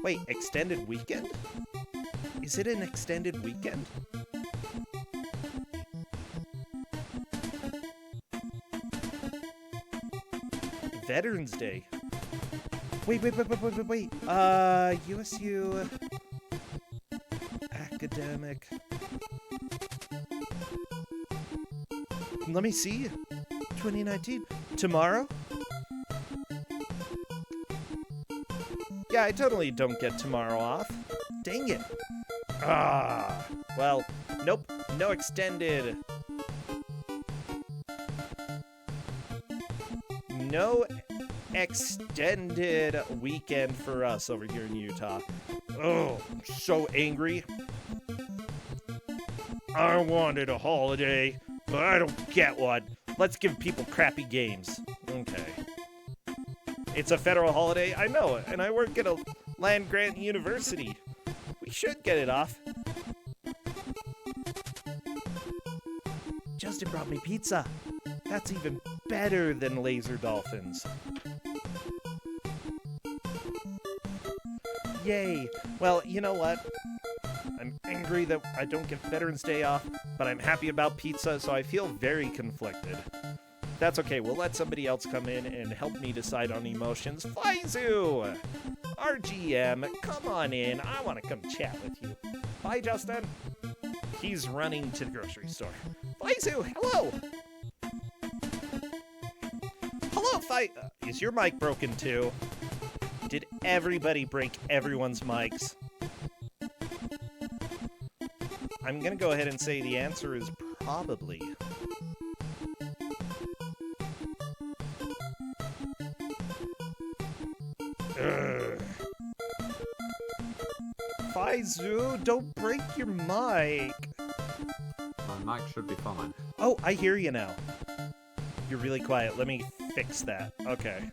Wait, extended weekend? Is it an extended weekend? Veterans Day. Wait. USU academic. Let me see. 2019. Tomorrow? Yeah, I totally don't get tomorrow off. Dang it. Well, nope. No extended. No extended weekend for us over here in Utah. Oh, I'm so angry. I wanted a holiday, but I don't get one. Let's give people crappy games. Okay. It's a federal holiday, I know it, and I work at a land-grant university. We should get it off. Justin brought me pizza. That's even better than laser dolphins. Yay. Well, you know what? I'm angry that I don't get Veterans Day off, but I'm happy about pizza, so I feel very conflicted. That's okay, we'll let somebody else come in and help me decide on emotions. Flyzoo! RGM, come on in. I want to come chat with you. Bye, Justin. He's running to the grocery store. Flyzoo, hello! Hello, is your mic broken too? Did everybody break everyone's mics? I'm gonna go ahead and say the answer is probably. Flyzoo, don't break your mic. My mic should be fine. Oh, I hear you now. You're really quiet. Let me fix that. Okay.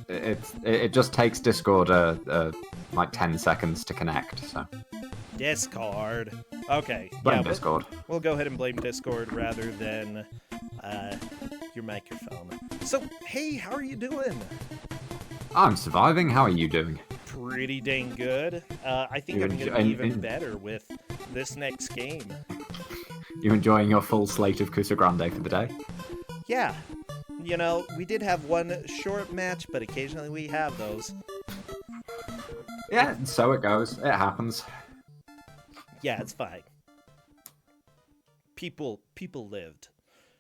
It just takes Discord like 10 seconds to connect, so. Discord. Okay. Blame Discord. We'll go ahead and blame Discord rather than your microphone. So, hey, how are you doing? I'm surviving. How are you doing? Pretty dang good. I think I'm going to be even better with this next game. You enjoying your full slate of Kusogr4nde for the day? Yeah. You know, we did have one short match, but occasionally we have those. Yeah, so it goes. It happens. Yeah, it's fine. People lived.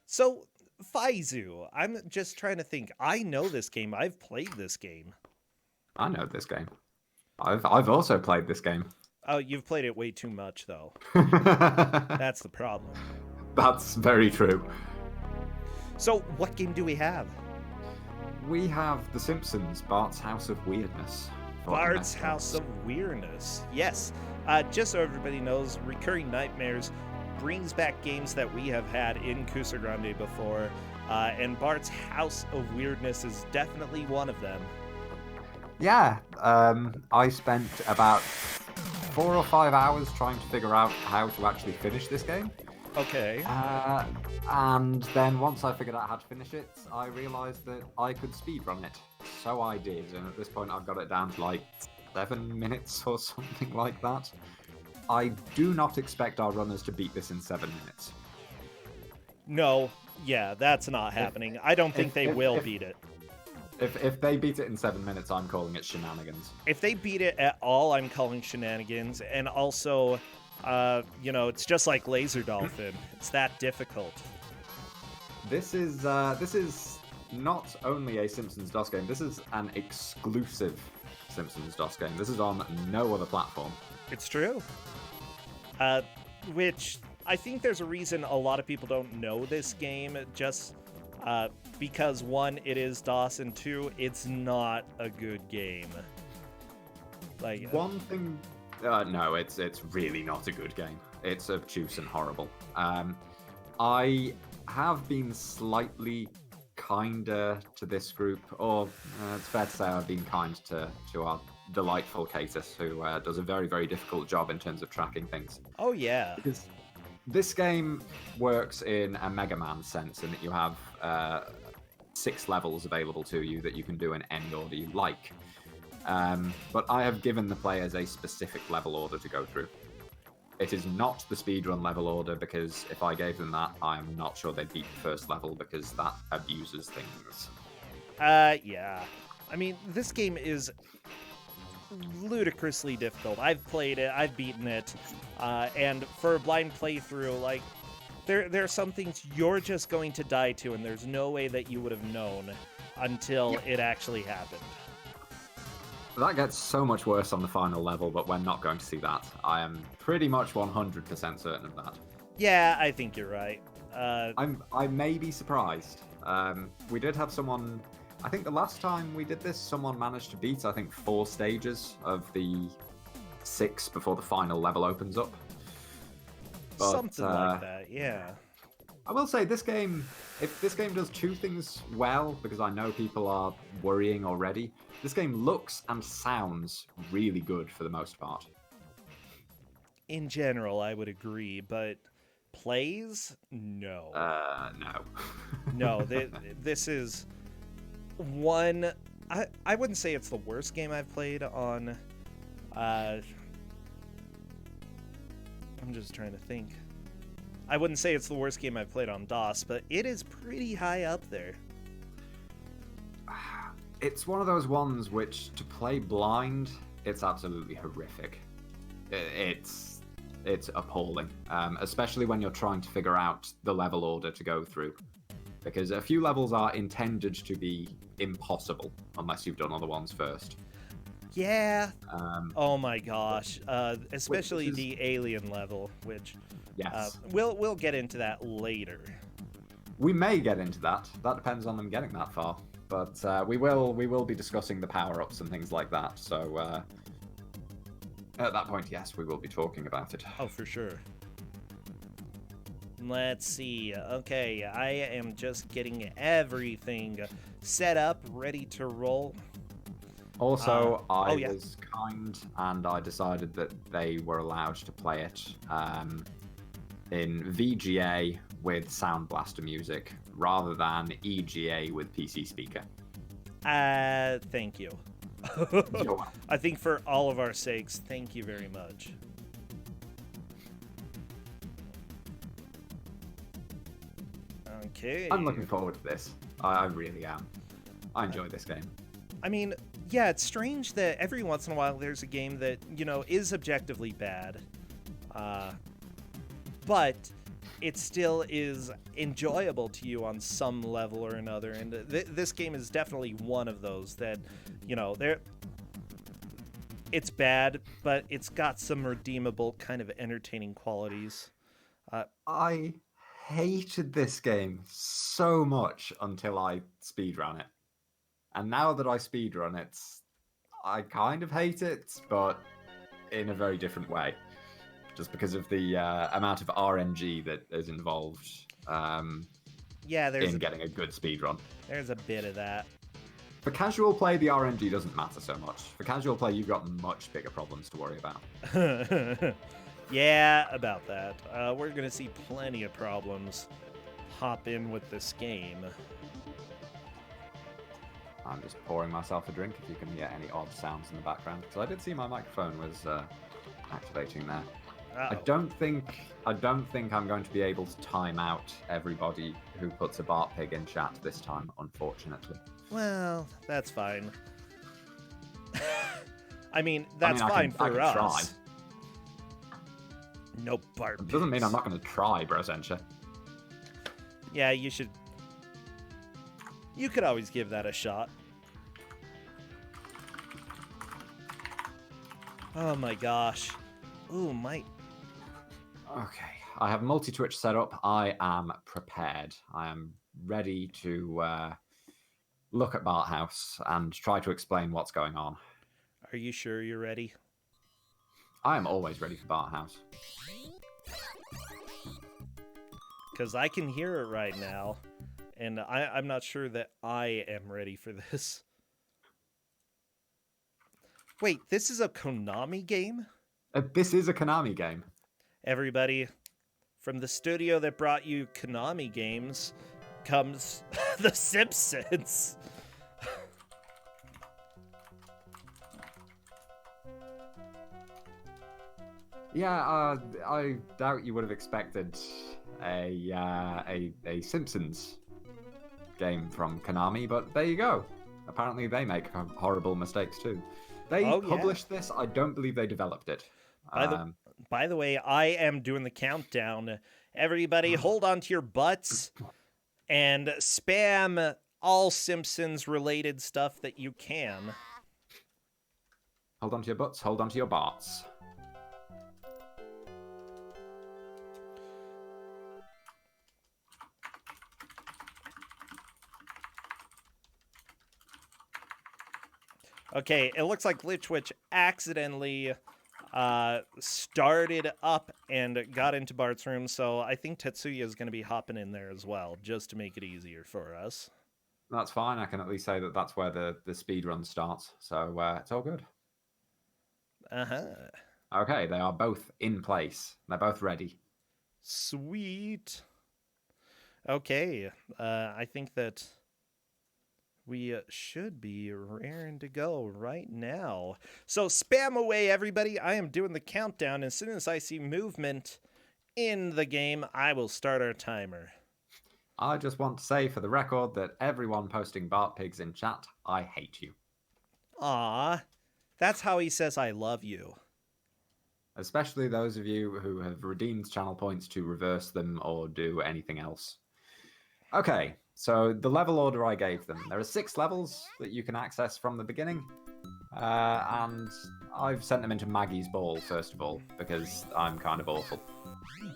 So, Flyzoo, I'm just trying to think. I know this game. I've played this game. I know this game. I've also played this game. Oh, you've played it way too much, though. That's the problem. That's very true. So, what game do we have? We have The Simpsons, Bart's House of Weirdness. Bart's House of Weirdness. Yes. Just so everybody knows, Recurring Nightmares brings back games that we have had in Kusogr4nde before, and Bart's House of Weirdness is definitely one of them. Yeah, I spent about 4 or 5 hours trying to figure out how to actually finish this game. Okay. And then once I figured out how to finish it, I realised that I could speedrun it. So I did, and at this point I've got it down to like 7 minutes or something like that. I do not expect our runners to beat this in 7 minutes. No, yeah, that's not happening. I don't think they will beat it. If they beat it in 7 minutes, I'm calling it shenanigans. If they beat it at all, I'm calling shenanigans. And also, it's just like Laser Dolphin. It's that difficult. This is not only a Simpsons DOS game, this is an exclusive Simpsons DOS game. This is on no other platform. It's true. Which, I think there's a reason a lot of people don't know this game, just because, one, it is DOS, and two, it's not a good game. Like one thing... no, it's really not a good game. It's obtuse and horrible. I have been slightly kinder to this group, or it's fair to say I've been kind to our delightful Catus, who does a very, very difficult job in terms of tracking things. Oh, yeah. Because this game works in a Mega Man sense in that you have 6 levels available to you that you can do in any order you like. But I have given the players a specific level order to go through. It is not the speedrun level order, because if I gave them that, I'm not sure they'd beat the first level, because that abuses things. Yeah. I mean, this game is ludicrously difficult. I've played it, I've beaten it, and for a blind playthrough, like, there are some things you're just going to die to, and there's no way that you would have known until it actually happened. That gets so much worse on the final level, but we're not going to see that. I am pretty much 100% certain of that. Yeah, I think you're right. I may be surprised. We did have someone... I think the last time we did this, someone managed to beat, I think, 4 stages of the 6 before the final level opens up. But, something like that, yeah. I will say, this game, if this game does 2 things well, because I know people are worrying already, this game looks and sounds really good for the most part. In general, I would agree, but plays? No. No. No, this is one... I wouldn't say it's the worst game I've played on... I'm just trying to think. I wouldn't say it's the worst game I've played on DOS, but it is pretty high up there. It's one of those ones which, to play blind, it's absolutely horrific. It's appalling, especially when you're trying to figure out the level order to go through. Because a few levels are intended to be impossible, unless you've done other ones first. Yeah. Oh my gosh. Especially is... the alien level, which... Yes. We'll get into that later. We may get into that. That depends on them getting that far. But we will be discussing the power-ups and things like that. So at that point, yes, we will be talking about it. Oh, for sure. Let's see. Okay, I am just getting everything set up, ready to roll. Also, I was kind, and I decided that they were allowed to play it in VGA with Sound Blaster music, rather than EGA with PC speaker. Thank you. I think for all of our sakes, thank you very much. Okay. I'm looking forward to this. I really am. I enjoy this game. I mean, yeah, it's strange that every once in a while there's a game that, you know, is objectively bad, but it still is enjoyable to you on some level or another, and this game is definitely one of those that, you know, it's bad, but it's got some redeemable kind of entertaining qualities. I hated this game so much until I speedrun it. And now that I speedrun it, I kind of hate it, but in a very different way. Just because of the amount of RNG that is involved in getting a good speedrun. There's a bit of that. For casual play, the RNG doesn't matter so much. For casual play, you've got much bigger problems to worry about. Yeah, about that. We're going to see plenty of problems hop in with this game. I'm just pouring myself a drink if you can hear any odd sounds in the background. Because I did see my microphone was activating there. Uh-oh. I don't think I'm going to be able to time out everybody who puts a Bart pig in chat this time, unfortunately. Well, that's fine. I mean, fine for us. Try. No Bart pigs. Doesn't mean I'm not going to try, Brosensha. Yeah, you should. You could always give that a shot. Oh my gosh. Ooh, my... Okay, I have multi-twitch set up. I am prepared. I am ready to look at Bart House and try to explain what's going on. Are you sure you're ready? I am always ready for Bart House. Because I can hear it right now, and I'm not sure that I am ready for this. Wait, this is a Konami game? This is a Konami game. Everybody, from the studio that brought you Konami games, comes the Simpsons. Yeah, I doubt you would have expected a Simpsons game from Konami, but there you go. Apparently, they make horrible mistakes too. They published this. I don't believe they developed it. By the way, I am doing the countdown. Everybody, hold on to your butts and spam all Simpsons-related stuff that you can. Hold on to your butts. Hold on to your Barts. Okay, it looks like Glitchwitch accidentally started up and got into Bart's room, so I think Tetsuya is going to be hopping in there as well, just to make it easier for us. That's fine. I can at least say that that's where the speed run starts, so it's all good. Uh-huh. Okay, they are both in place. They're both ready. Sweet. Okay, I think that we should be raring to go right now. So spam away, everybody. I am doing the countdown. As soon as I see movement in the game, I will start our timer. I just want to say for the record that everyone posting Bart Pigs in chat, I hate you. Aw, that's how he says I love you. Especially those of you who have redeemed channel points to reverse them or do anything else. Okay, so the level order I gave them. There are 6 levels that you can access from the beginning. And I've sent them into Maggie's Ball, first of all, because I'm kind of awful.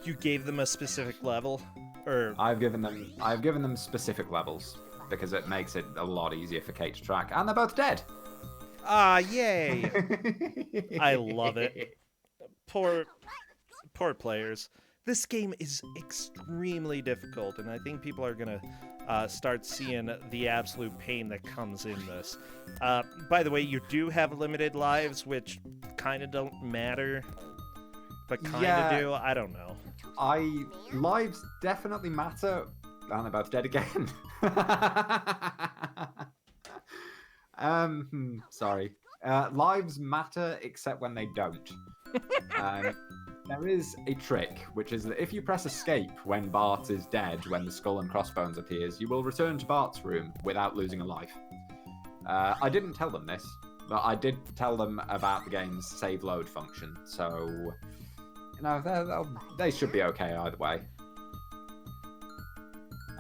You gave them a specific level? Or I've given them specific levels, because it makes it a lot easier for Kate to track. And they're both dead! Ah, yay! I love it. Poor players. This game is extremely difficult, and I think people are going to start seeing the absolute pain that comes in this. By the way, you do have limited lives, which kind of don't matter, but kind of do. I don't know. Lives definitely matter. And they're both dead again. Sorry. Lives matter, except when they don't. There is a trick, which is that if you press escape when Bart is dead, when the skull and crossbones appears, you will return to Bart's room without losing a life. I didn't tell them this, but I did tell them about the game's save load function, so you know they should be okay either way.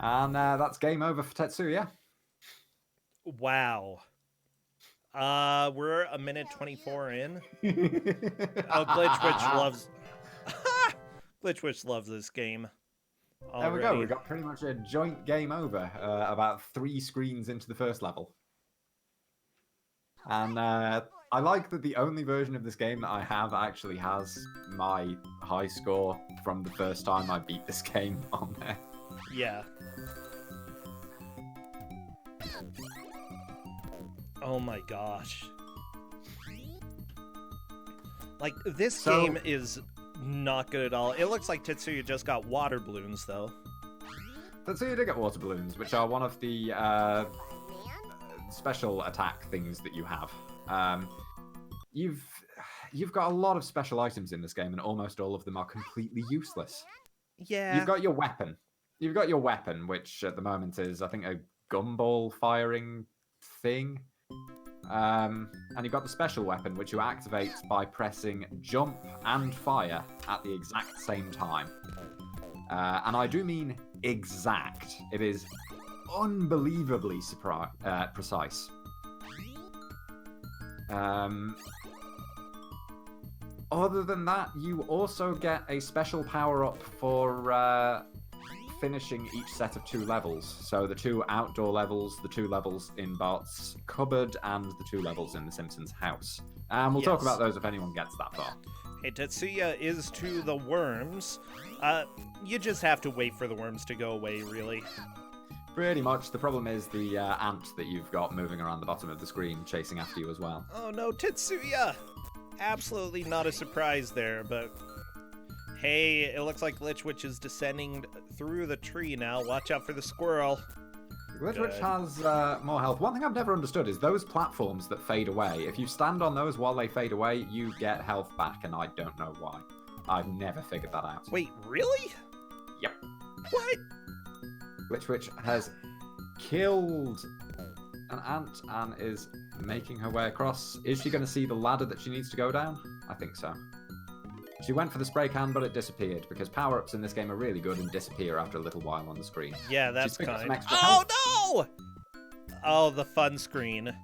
And that's game over for Tetsuya. Wow. We're a minute 24 in. Oh, Glitchwitch loves... Glitchwitch loves this game already. There we go. We got pretty much a joint game over about 3 screens into the first level. And I like that the only version of this game that I have actually has my high score from the first time I beat this game on there. Yeah. Oh my gosh. Like, this game is not good at all. It looks like Tetsuya just got water balloons, though. Tetsuya did get water balloons, which are one of the special attack things that you have. You've got a lot of special items in this game, and almost all of them are completely useless. Yeah. You've got your weapon. You've got your weapon, which at the moment is, I think, a gumball firing thing. And you've got the special weapon, which you activate by pressing jump and fire at the exact same time. And I do mean exact. It is unbelievably precise. Other than that, you also get a special power-up for finishing each set of 2 levels. So the 2 outdoor levels, the 2 levels in Bart's cupboard, and the 2 levels in the Simpsons house. And we'll talk about those if anyone gets that far. Hey, Tetsuya is to the worms. You just have to wait for the worms to go away, really. Pretty much. The problem is the ant that you've got moving around the bottom of the screen chasing after you as well. Oh no, Tetsuya! Absolutely not a surprise there, but Hey, it looks like Glitch Witch is descending through the tree now. Watch out for the squirrel. Glitch Witch has more health. One thing I've never understood is those platforms that fade away. If you stand on those while they fade away, you get health back, and I don't know why. I've never figured that out. Wait, really? Yep. What? Glitch Witch has killed an ant and is making her way across. Is she going to see the ladder that she needs to go down? I think so. She went for the spray can, but it disappeared, because power-ups in this game are really good and disappear after a little while on the screen. Yeah, that's kind. Oh, no! Oh, the fun screen.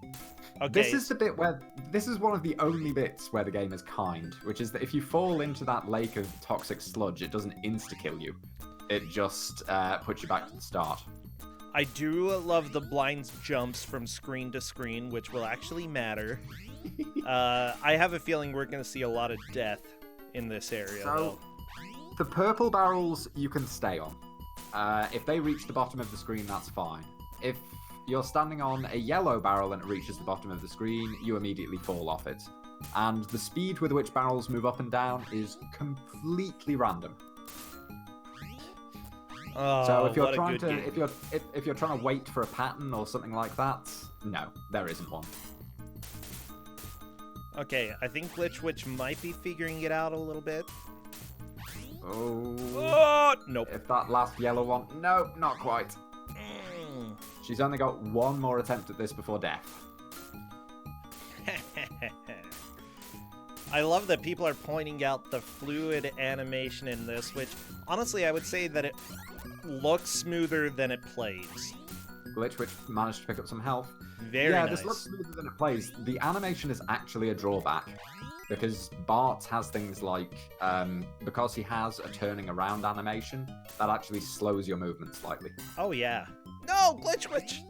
Okay. This is the bit where... This is one of the only bits where the game is kind, which is that if you fall into that lake of toxic sludge, it doesn't insta-kill you. It just puts you back to the start. I do love the blind jumps from screen to screen, which will actually matter. I have a feeling we're going to see a lot of death in this area. So, the purple barrels you can stay on. If they reach the bottom of the screen, that's fine. If you're standing on a yellow barrel and it reaches the bottom of the screen, you immediately fall off it. And the speed with which barrels move up and down is completely random. Oh, so if you're what trying to if you're trying to wait for a pattern or something like that, no, there isn't one. Okay, I think Glitch Witch might be figuring it out a little bit. Oh, nope. If that last yellow one, no, not quite. She's only got one more attempt at this before death. I love that people are pointing out the fluid animation in this, which honestly I would say that it looks smoother than it plays. Glitch Witch managed to pick up some health. Very nice. This looks smoother than it plays. The animation is actually a drawback, because Bart has things like, because he has a turning around animation, that actually slows your movement slightly. Oh yeah. No, Glitch Witch!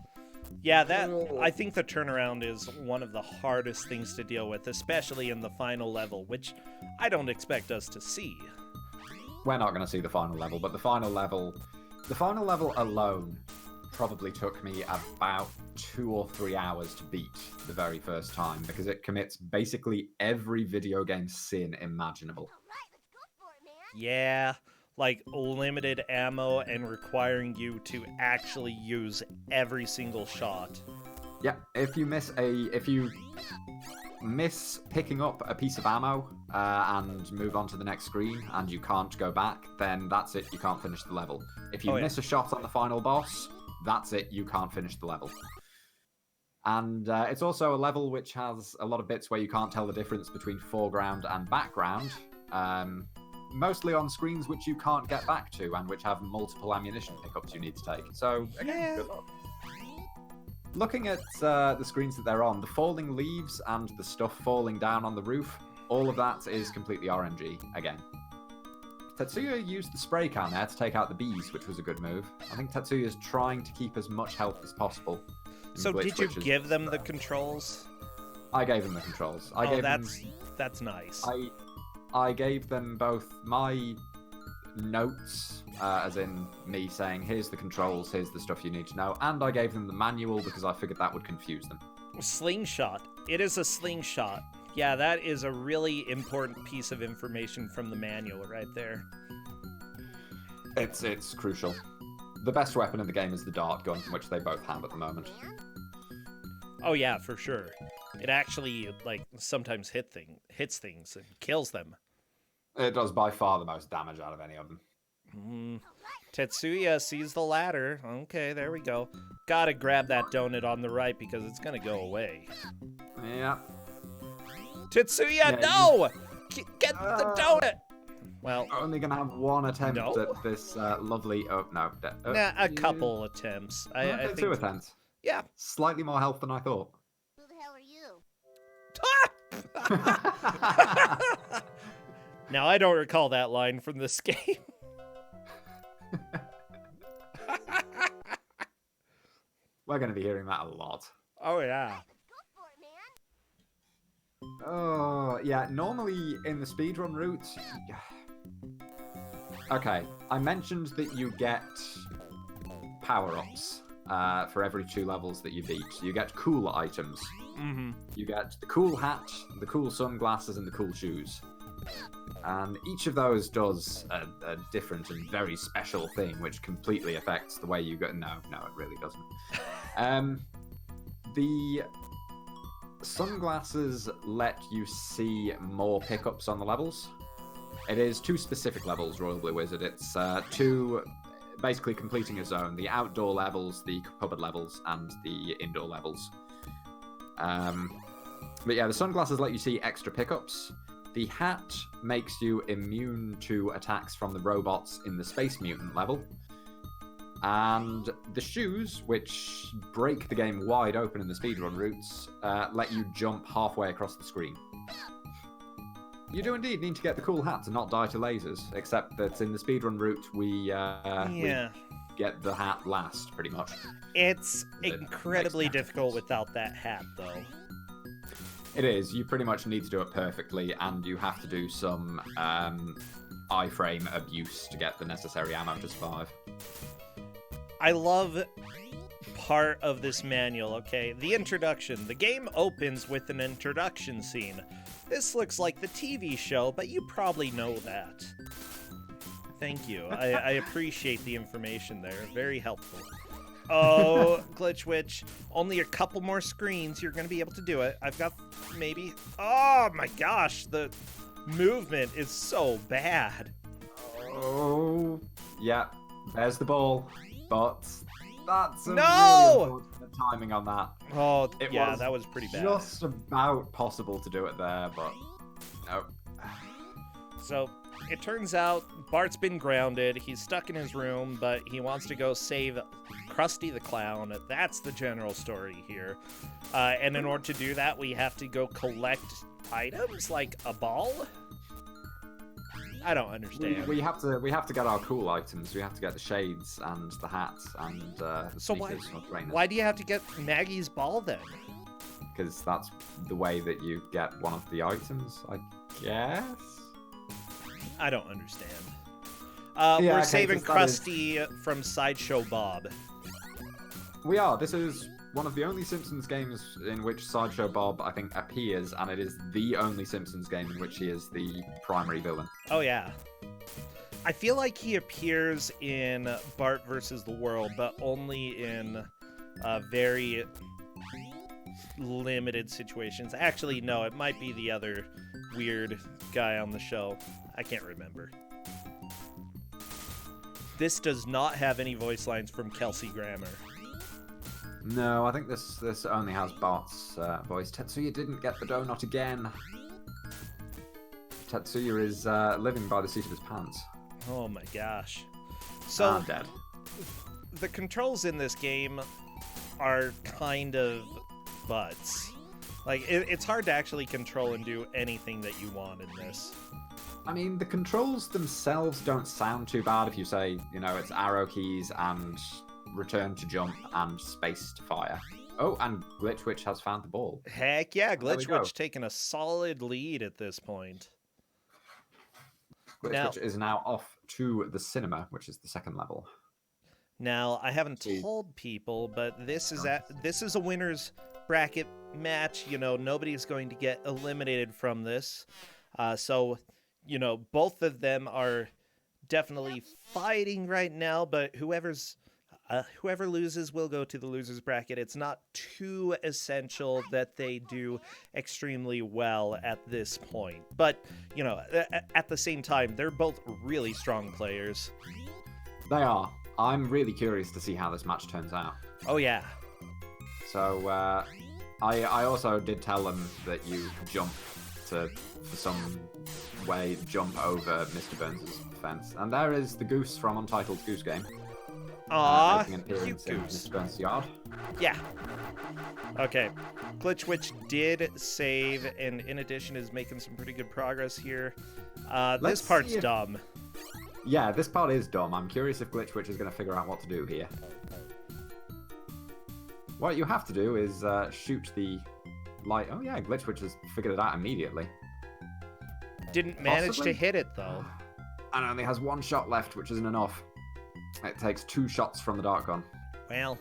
Yeah, I think the turnaround is one of the hardest things to deal with, especially in the final level, which I don't expect us to see. We're not going to see the final level, but the final level alone probably took me about 2 or 3 hours to beat the very first time, because it commits basically every video game sin imaginable. Yeah, like limited ammo and requiring you to actually use every single shot. Yeah, if you miss picking up a piece of ammo and move on to the next screen and you can't go back, then that's it, you can't finish the level. If you miss a shot on the final boss, that's it, you can't finish the level. And it's also a level which has a lot of bits where you can't tell the difference between foreground and background, mostly on screens which you can't get back to and which have multiple ammunition pickups you need to take. So, again, good luck. Looking at the screens that they're on, the falling leaves and the stuff falling down on the roof, all of that is completely RNG, again. Tetsuya used the spray can there to take out the bees, which was a good move. I think Tetsuya is trying to keep as much health as possible. So did you give them the controls? I gave them the controls. That's nice. I gave them both my notes, as in me saying, here's the controls, here's the stuff you need to know, and I gave them the manual because I figured that would confuse them. Slingshot. It is a slingshot. Yeah, that is a really important piece of information from the manual right there. It's crucial. The best weapon in the game is the dart gun, which they both have at the moment. Oh yeah, for sure. It actually, like, sometimes hits things and kills them. It does by far the most damage out of any of them. Tetsuya sees the ladder. Okay, there we go. Gotta grab that donut on the right because it's gonna go away. Yeah. Tetsuya, no! Get the donut! Well, only gonna have one attempt at this lovely... Oh, no. A couple attempts. I think 2 attempts. Yeah. Slightly more health than I thought. Who the hell are you? Now, I don't recall that line from this game. We're going to be hearing that a lot. Oh, yeah. Go for it, man. Oh, yeah. Normally, in the speedrun route... Okay, I mentioned that you get power-ups for every 2 levels that you beat. You get cool items. Mm-hmm. You get the cool hat, the cool sunglasses, and the cool shoes. And each of those does a different and very special thing, which completely affects the way you go. No, it really doesn't. The sunglasses let you see more pickups on the levels. It is 2 specific levels, Royal Blue Wizard. It's 2 basically completing a zone. The outdoor levels, the cupboard levels, and the indoor levels. But yeah, the sunglasses let you see extra pickups. The hat makes you immune to attacks from the robots in the Space Mutant level. And the shoes, which break the game wide open in the speedrun routes, let you jump halfway across the screen. You do indeed need to get the cool hat to not die to lasers, except that in the speedrun route, we get the hat last, pretty much. It's incredibly difficult without that hat, though. It is. You pretty much need to do it perfectly, and you have to do some iframe abuse to get the necessary ammo to survive. I love part of this manual, okay? The introduction. The game opens with an introduction scene. This looks like the TV show, but you probably know that. Thank you. I appreciate the information there. Very helpful. Oh, Glitch Witch. Only a couple more screens. You're going to be able to do it. I've got maybe... Oh, my gosh. The movement is so bad. Oh, yeah. There's the ball. But that's a No! really unfortunate timing on that. Oh, It yeah, was that was pretty bad. Just about possible to do it there, but no. So, it turns out Bart's been grounded. He's stuck in his room, but he wants to go save Krusty the Clown. That's the general story here. And in order to do that, we have to go collect items like a ball? I don't understand. We have to get our cool items. We have to get the shades and the hats and the So sneakers or trainers. why do you have to get Maggie's ball then? Because that's the way that you get one of the items, I guess. I don't understand. Yeah, We're okay, saving 'cause that Krusty from Sideshow Bob. We are. This is one of the only Simpsons games in which Sideshow Bob, I think, appears, and it is the only Simpsons game in which he is the primary villain. Oh, yeah. I feel like he appears in Bart versus the World, but only in very limited situations. Actually, no, it might be the other weird guy on the show. I can't remember. This does not have any voice lines from Kelsey Grammer. No, I think this only has Bart's voice. Tetsuya didn't get the donut again. Tetsuya is living by the seat of his pants. Oh my gosh. So, Dead. the controls in this game are kind of butts. Like, it's hard to actually control and do anything that you want in this. I mean, the controls themselves don't sound too bad if you say, it's arrow keys and return to jump and space to fire. Oh, and Glitch Witch has found the ball. Heck yeah, There we Glitch go. Witch taking a solid lead at this point. Glitch Now- Witch is now off to the cinema, which is the second level. Now, I haven't Jeez. told people, but this is a winner's bracket match. Nobody's going to get eliminated from this. So, both of them are definitely fighting right now, but whoever loses will go to the loser's bracket. It's not too essential that they do extremely well at this point. But, at the same time, they're both really strong players. They are. I'm really curious to see how this match turns out. Oh, yeah. So, I also did tell them that you jump for some way, jump over Mr. Burns' fence. And there is the goose from Untitled Goose Game. Aw, Making an cute appearance in goose. Mr. Burns' yard. Yeah. Okay. Glitch Witch did save, and in addition is making some pretty good progress here. This Let's part's see if- dumb. Yeah, this part is dumb. I'm curious if Glitch Witch is going to figure out what to do here. What you have to do is shoot the light. Oh yeah, Glitch Witch has figured it out immediately. Didn't manage Possibly? to hit it, though. And only has one shot left, which isn't enough. It takes 2 shots from the dart gun. Well.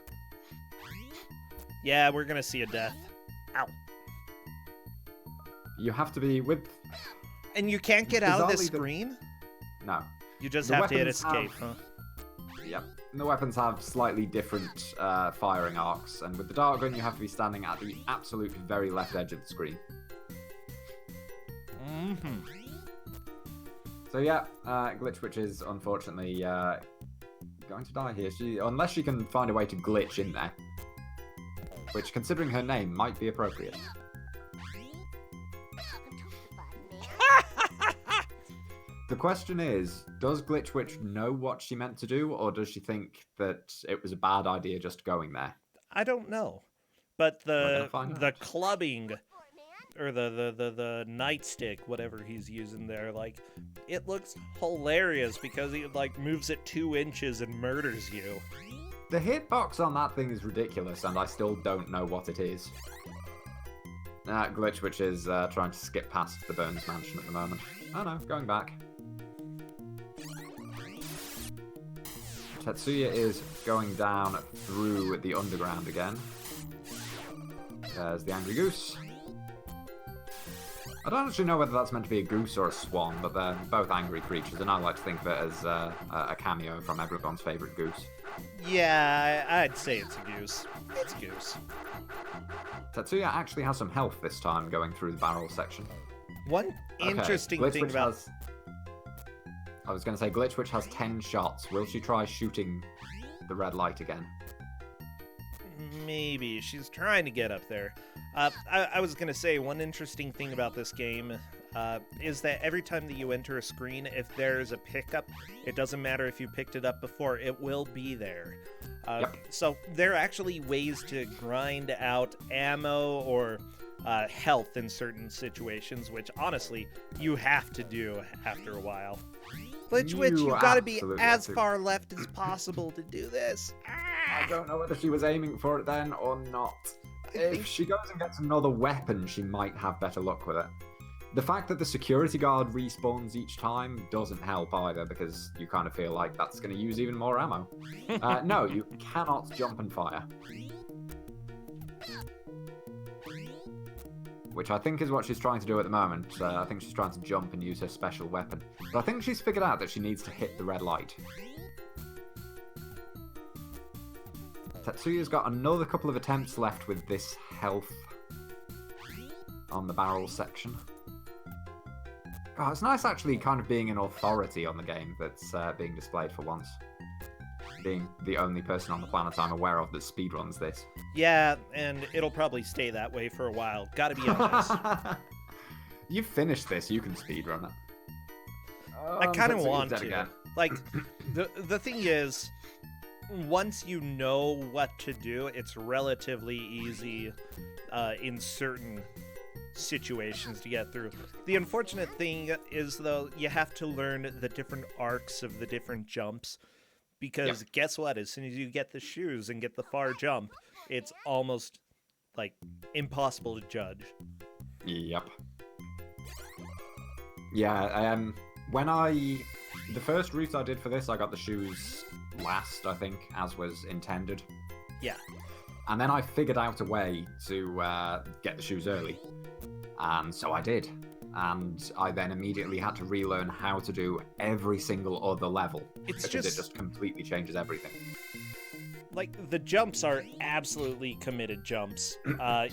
Yeah, we're gonna see a death. Ow. You have to be with And you can't get out of this Bizarrely, screen? No. You just The have to hit weapons escape, have- huh? Yep. And the weapons have slightly different firing arcs, and with the dart gun, you have to be standing at the absolute very left edge of the screen. Mm-hmm. So yeah, Glitch Witch is unfortunately going to die here. Unless she can find a way to glitch in there, which, considering her name, might be appropriate. The question is, does Glitch Witch know what she meant to do, or does she think that it was a bad idea just going there? I don't know. But We're gonna find the out. clubbing, or the nightstick, whatever he's using there, like, it looks hilarious because he, like, moves it 2 inches and murders you. The hitbox on that thing is ridiculous, and I still don't know what it is. Glitch Witch is trying to skip past the Burns mansion at the moment. Oh no, going back. Tetsuya is going down through the underground again. There's the angry goose. I don't actually know whether that's meant to be a goose or a swan, but they're both angry creatures, and I like to think of it as a cameo from everyone's favourite goose. Yeah, I'd say it's a goose. It's a goose. Tetsuya actually has some health this time going through the barrel section. One interesting Glitch thing Witch about... has... I was going to say, Glitch Witch has 10 shots. Will she try shooting the red light again? Maybe. She's trying to get up there. I was going to say, one interesting thing about this game is that every time that you enter a screen, if there's a pickup, it doesn't matter if you picked it up before, it will be there. Yep. So there are actually ways to grind out ammo or health in certain situations, which honestly, you have to do after a while. Glitch Witch, You you've got to be absolutely as have to. far left as possible to do this. I don't know whether she was aiming for it then or not. If she goes and gets another weapon, she might have better luck with it. The fact that the security guard respawns each time doesn't help either, because you kind of feel like that's going to use even more ammo. No, you cannot jump and fire. Which I think is what she's trying to do at the moment. I think she's trying to jump and use her special weapon. But I think she's figured out that she needs to hit the red light. Tetsuya's got another couple of attempts left with this health on the barrel section. God, it's nice actually kind of being an authority on the game that's being displayed for once. Being the only person on the planet I'm aware of that speedruns this. Yeah, and it'll probably stay that way for a while. Gotta be honest. You've finished this, you can speedrun it. I kind of Tetsuya's want dead to. again. Like, the thing is, once you know what to do, it's relatively easy in certain situations to get through. The unfortunate thing is, though, you have to learn the different arcs of the different jumps. Because guess what? As soon as you get the shoes and get the far jump, it's almost, like, impossible to judge. Yep. Yeah, the first route I did for this, I got the shoes last, I think, as was intended. Yeah. And then I figured out a way to get the shoes early. And so I did. And I then immediately had to relearn how to do every single other level. It's because just... it just completely changes everything. Like, the jumps are absolutely committed jumps.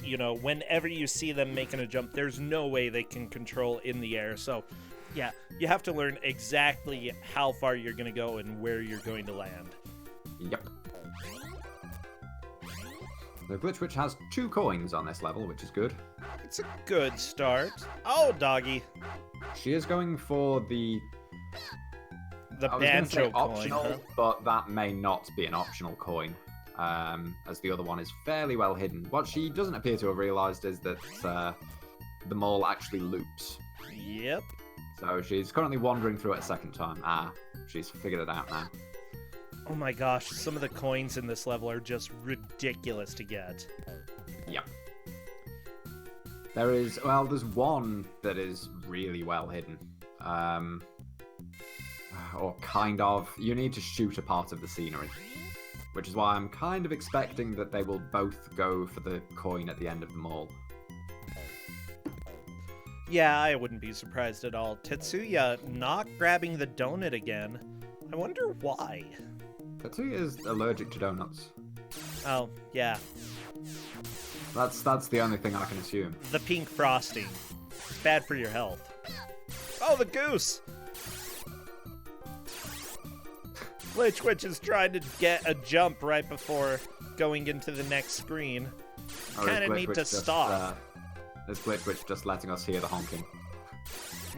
You know, whenever you see them making a jump, there's no way they can control in the air. So, yeah, you have to learn exactly how far you're going to go and where you're going to land. Yep. The Glitch Witch has 2 coins on this level, which is good. It's a good start. Oh, doggy. She is going for the... The I was going to say banjo coin. optional, Huh? but that may not be an optional coin, as the other one is fairly well hidden. What she doesn't appear to have realised is that the mall actually loops. Yep. So she's currently wandering through it a second time. She's figured it out now. Oh my gosh, some of the coins in this level are just ridiculous to get. Yep. There's one that is really well hidden. Or kind of. You need to shoot a part of the scenery. Which is why I'm kind of expecting that they will both go for the coin at the end of the mall. Yeah, I wouldn't be surprised at all. Tetsuya not grabbing the donut again. I wonder why. Tetsuya is allergic to donuts. Oh, yeah. That's the only thing I can assume. The pink frosting. It's bad for your health. Oh, the goose! Glitch Witch is trying to get a jump right before going into the next screen. Or Kind is of Glitch need Witch to just, stop. Is Glitch Witch just letting us hear the honking?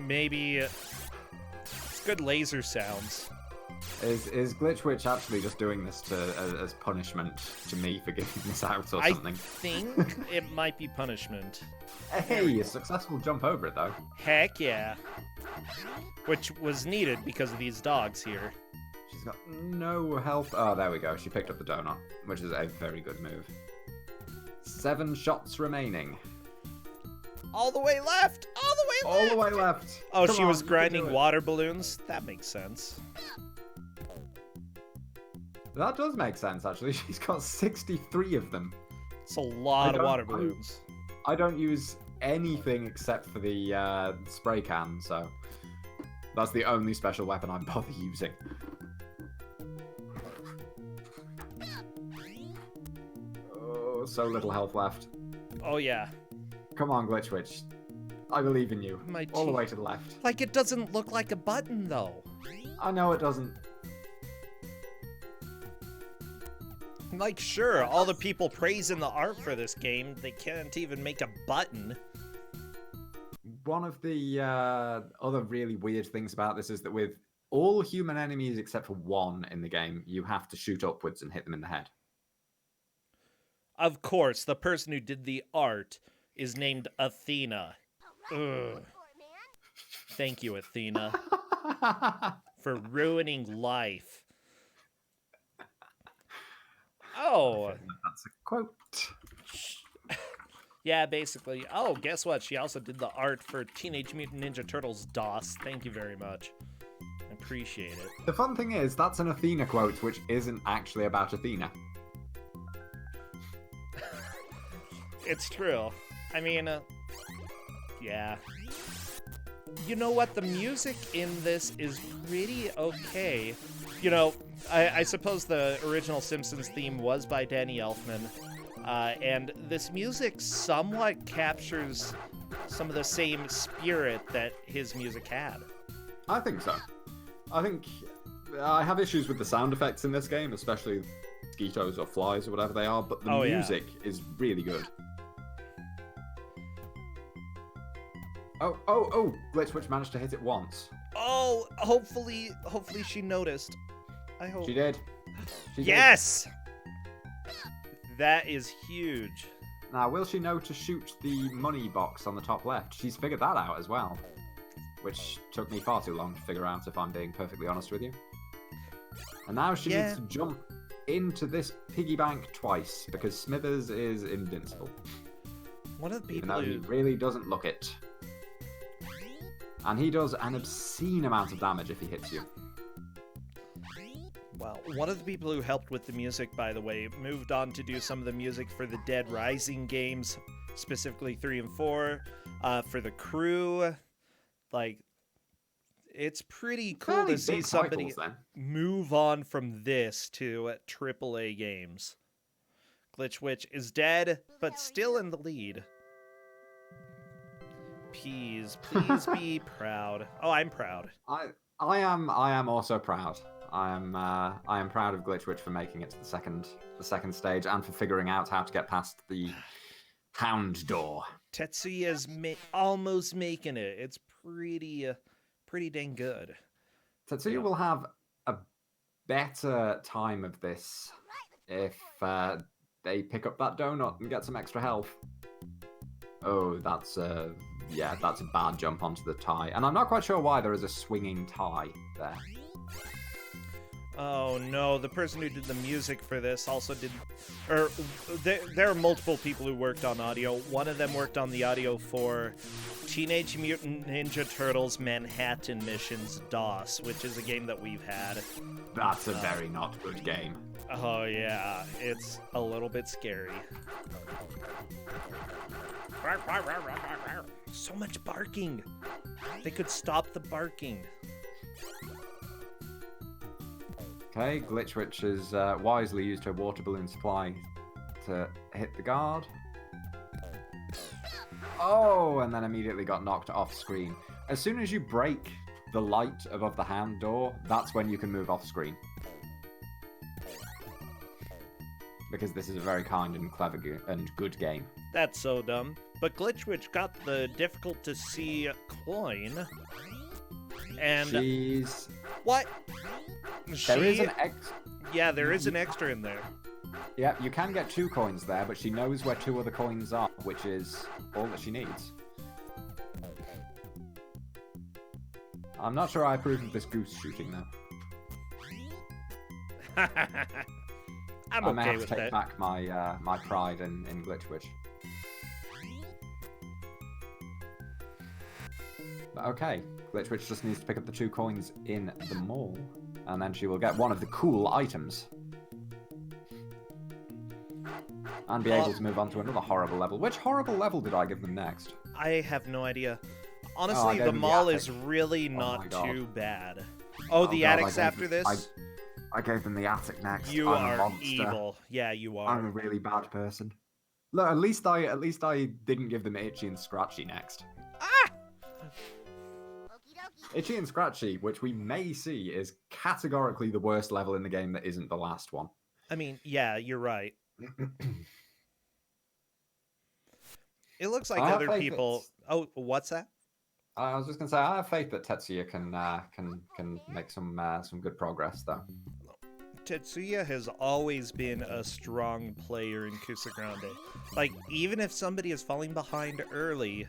Maybe it's good laser sounds. Is Glitch Witch actually just doing this as punishment to me for giving this out or something? I think it might be punishment. Hey, a successful jump over it though. Heck yeah. Which was needed because of these dogs here. She's got no health. Oh, there we go. She picked up the donut, which is a very good move. 7 shots remaining. All the way left! All the way left! All the way left. Oh, Come she on, was you can grinding do it. water balloons? That makes sense. That does make sense, actually. She's got 63 of them. It's a lot of don't- water balloons. I don't use anything except for the spray can, so that's the only special weapon I bother using. Oh, so little health left. Oh, yeah. Come on, Glitch Witch. I believe in you. My All the teeth. way to the left. Like, it doesn't look like a button, though. I know it doesn't. Like, sure, all the people praising the art for this game, they can't even make a button. One of the other really weird things about this is that with all human enemies except for one in the game, you have to shoot upwards and hit them in the head. Of course, the person who did the art is named Athena. Ugh. Sport man. Thank you, Athena, for ruining life. Oh, That's a quote. yeah, basically. Oh, guess what? She also did the art for Teenage Mutant Ninja Turtles DOS. Thank you very much. I appreciate it. The fun thing is, that's an Athena quote, which isn't actually about Athena. It's true. I mean, yeah. You know what? The music in this is pretty okay. You know, I suppose the original Simpsons theme was by Danny Elfman. And this music somewhat captures some of the same spirit that his music had. I think so. I think I have issues with the sound effects in this game, especially mosquitoes or flies or whatever they are, but the Oh, yeah. music is really good. Oh, Glitch Witch managed to hit it once. Oh, hopefully she noticed. I hope. She did. She did. Yes! That is huge. Now, will she know to shoot the money box on the top left? She's figured that out as well. Which took me far too long to figure out, if I'm being perfectly honest with you. And now she Yeah. needs to jump into this piggy bank twice, because Smithers is invincible. One of the Even people though he who... really doesn't look it. And he does an obscene amount of damage if he hits you. Well, one of the people who helped with the music, by the way, moved on to do some of the music for the Dead Rising games, specifically 3 and 4, for the crew. Like, it's pretty cool Fairly to see big somebody titles, then. move on from this to AAA games. Glitch Witch is dead, but still in the lead. Please be proud. Oh, I'm proud. I am also proud. I am proud of Glitch Witch for making it to the second stage and for figuring out how to get past the hound door. Tetsuya's almost making it. It's pretty dang good. Tetsuya Yeah. will have a better time of this if they pick up that donut and get some extra health. Oh, that's a bad jump onto the tie. And I'm not quite sure why there is a swinging tie there. Oh no, the person who did the music for this also did... there are multiple people who worked on audio. One of them worked on the audio for Teenage Mutant Ninja Turtles Manhattan Missions DOS, which is a game that we've had. That's a very not good game. Oh yeah, it's a little bit scary. So much barking. They could stop the barking. Okay, Glitch Witch has wisely used her water balloon supply to hit the guard. Oh, and then immediately got knocked off screen. As soon as you break the light above the hand door, that's when you can move off screen. Because this is a very kind and clever and good game. That's so dumb. But Glitch Witch got the difficult to see coin. And She's... what? There is an Yeah, there is an extra in there. Yeah, you can get 2 coins there, but she knows where 2 other coins are, which is all that she needs. I'm not sure I approve of this goose shooting, though. I'm I may okay have with to take that. back my my pride in Glitch Witch. But okay, Glitch Witch just needs to pick up the 2 coins in the mall, and then she will get one of the cool items. And be able to move on to another horrible level. Which horrible level did I give them next? I have no idea. Honestly, gave the them the mall attic. is really my not God. too bad. Oh, the God, attic's after this? I gave them the attic next. You I'm a are monster. evil. Yeah, you I'm a are. really bad person. Look, at least I didn't give them Itchy and Scratchy next. Ah! Okie dokie. Itchy and Scratchy, which we may see, is categorically the worst level in the game that isn't the last one. I mean, yeah, you're right. It looks like I have other faith people... Oh, what's that? I was just gonna say I have faith that Tetsuya can make some good progress though. Tetsuya has always been a strong player in Kusogr4nde. Like, even if somebody is falling behind early,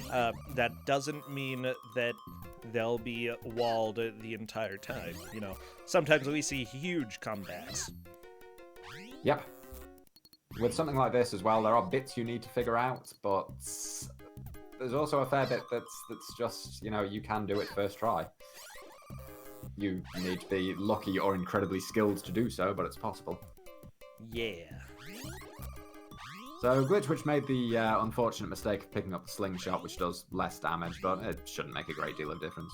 that doesn't mean that they'll be walled the entire time. You know, sometimes we see huge comebacks. Yep. With something like this as well, there are bits you need to figure out, but there's also a fair bit that's just, you know, you can do it first try. You need to be lucky or incredibly skilled to do so, but it's possible. Yeah. So Glitch Witch made the unfortunate mistake of picking up the slingshot, which does less damage, but it shouldn't make a great deal of difference.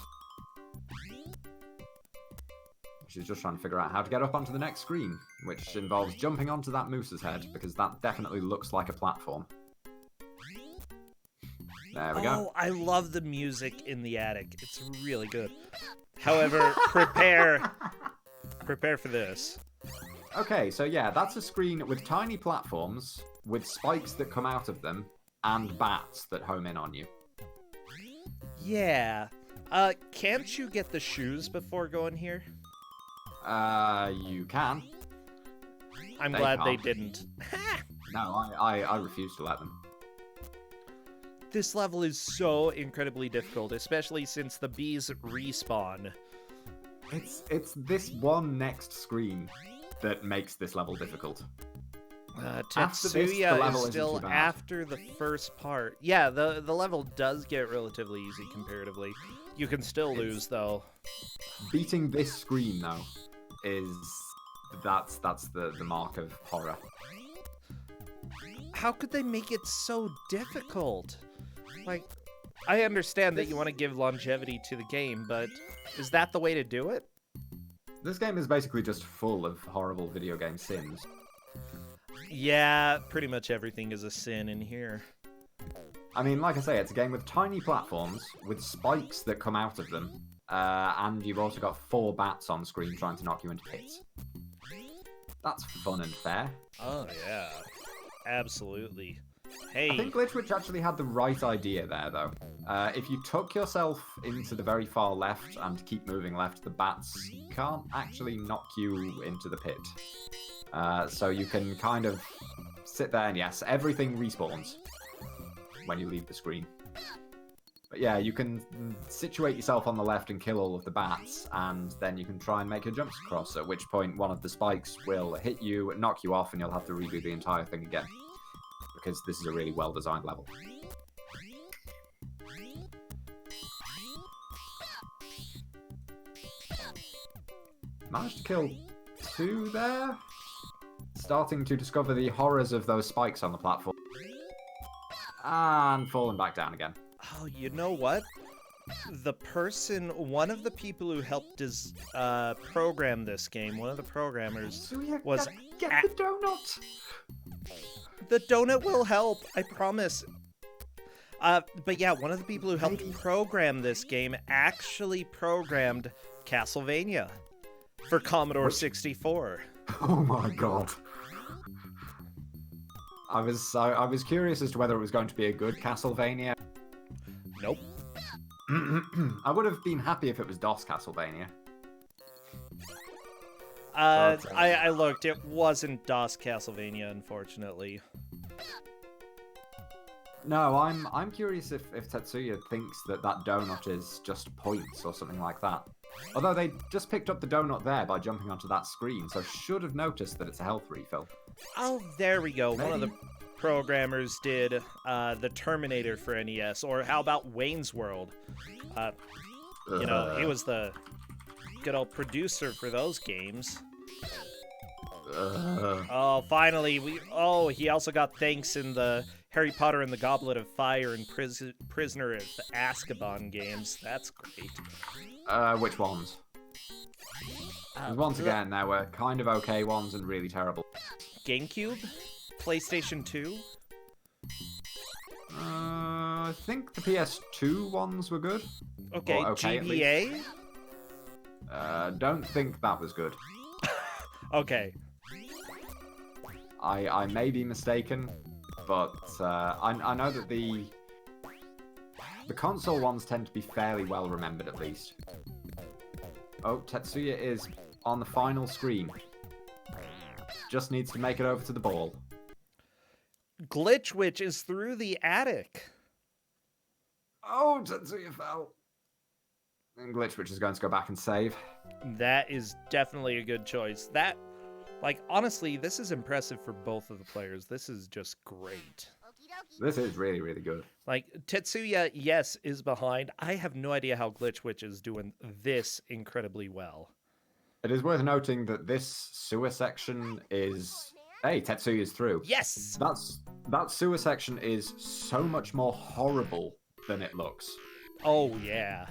She's just trying to figure out how to get up onto the next screen, which involves jumping onto that moose's head, because that definitely looks like a platform. There we go. Oh, I love the music in the attic. It's really good. However, prepare for this. Okay, so yeah, that's a screen with tiny platforms, with spikes that come out of them, and bats that home in on you. Yeah. Can't you get the shoes before going here? You can. I'm They glad they can't. didn't. No, I refuse to let them. This level is so incredibly difficult, especially since the bees respawn. It's this one next screen that makes this level difficult. After this, the Tetsuya level is isn't still too bad. after the first part. Yeah, the level does get relatively easy comparatively. You can still lose, though. Beating this screen, though, is... That's the mark of horror. How could they make it so difficult? Like, I understand that you want to give longevity to the game, but is that the way to do it? This game is basically just full of horrible video game sins. Yeah, pretty much everything is a sin in here. I mean, like I say, it's a game with tiny platforms, with spikes that come out of them, and you've also got 4 bats on screen trying to knock you into pits. That's fun and fair. Oh, yeah. Absolutely. I Hey, think Glitch Witch actually had the right idea there, though. If you tuck yourself into the very far left and keep moving left, the bats can't actually knock you into the pit. So you can kind of sit there and yes, everything respawns when you leave the screen. But yeah, you can situate yourself on the left and kill all of the bats, and then you can try and make your jumps across, at which point one of the spikes will hit you, knock you off, and you'll have to redo the entire thing again. Because this is a really well-designed level. Managed to kill 2 there. Starting to discover the horrors of those spikes on the platform. And falling back down again. Oh, you know what? One of the people who helped program this game, one of the programmers, Tetsuya, was get the donut. the donut will help, I promise. But yeah, one of the people who helped program this game actually programmed Castlevania for Commodore 64. Oh my god. I was curious as to whether it was going to be a good Castlevania. Nope. I would have been happy if it was DOS Castlevania. I looked. It wasn't DOS Castlevania, unfortunately. No, I'm curious if Tetsuya thinks that donut is just points or something like that. Although they just picked up the donut there by jumping onto that screen, so should have noticed that it's a health refill. Oh, there we go. Maybe. One of the programmers did the Terminator for NES, or how about Wayne's World? You know, he was the good old producer for those games. Oh, finally, he also got thanks in the Harry Potter and the Goblet of Fire and Prisoner of Azkaban games. That's great. Which ones? Once again, there were kind of okay ones and really terrible. GameCube? PlayStation 2? I think the PS2 ones were good. Okay, okay GBA? Don't think that was good. Okay. I may be mistaken, but I know that the console ones tend to be fairly well remembered, at least. Oh, Tetsuya is on the final screen. Just needs to make it over to the ball. Glitch Witch is through the attic. Oh, Tetsuya fell. And Glitch Witch is going to go back and save. That is definitely a good choice. Honestly, this is impressive for both of the players. This is just great. This is really, really good. Tetsuya, yes, is behind. I have no idea how Glitch Witch is doing this incredibly well. It is worth noting that this sewer section is... Hey, Tetsuya's through. Yes! That sewer section is so much more horrible than it looks. Oh, yeah.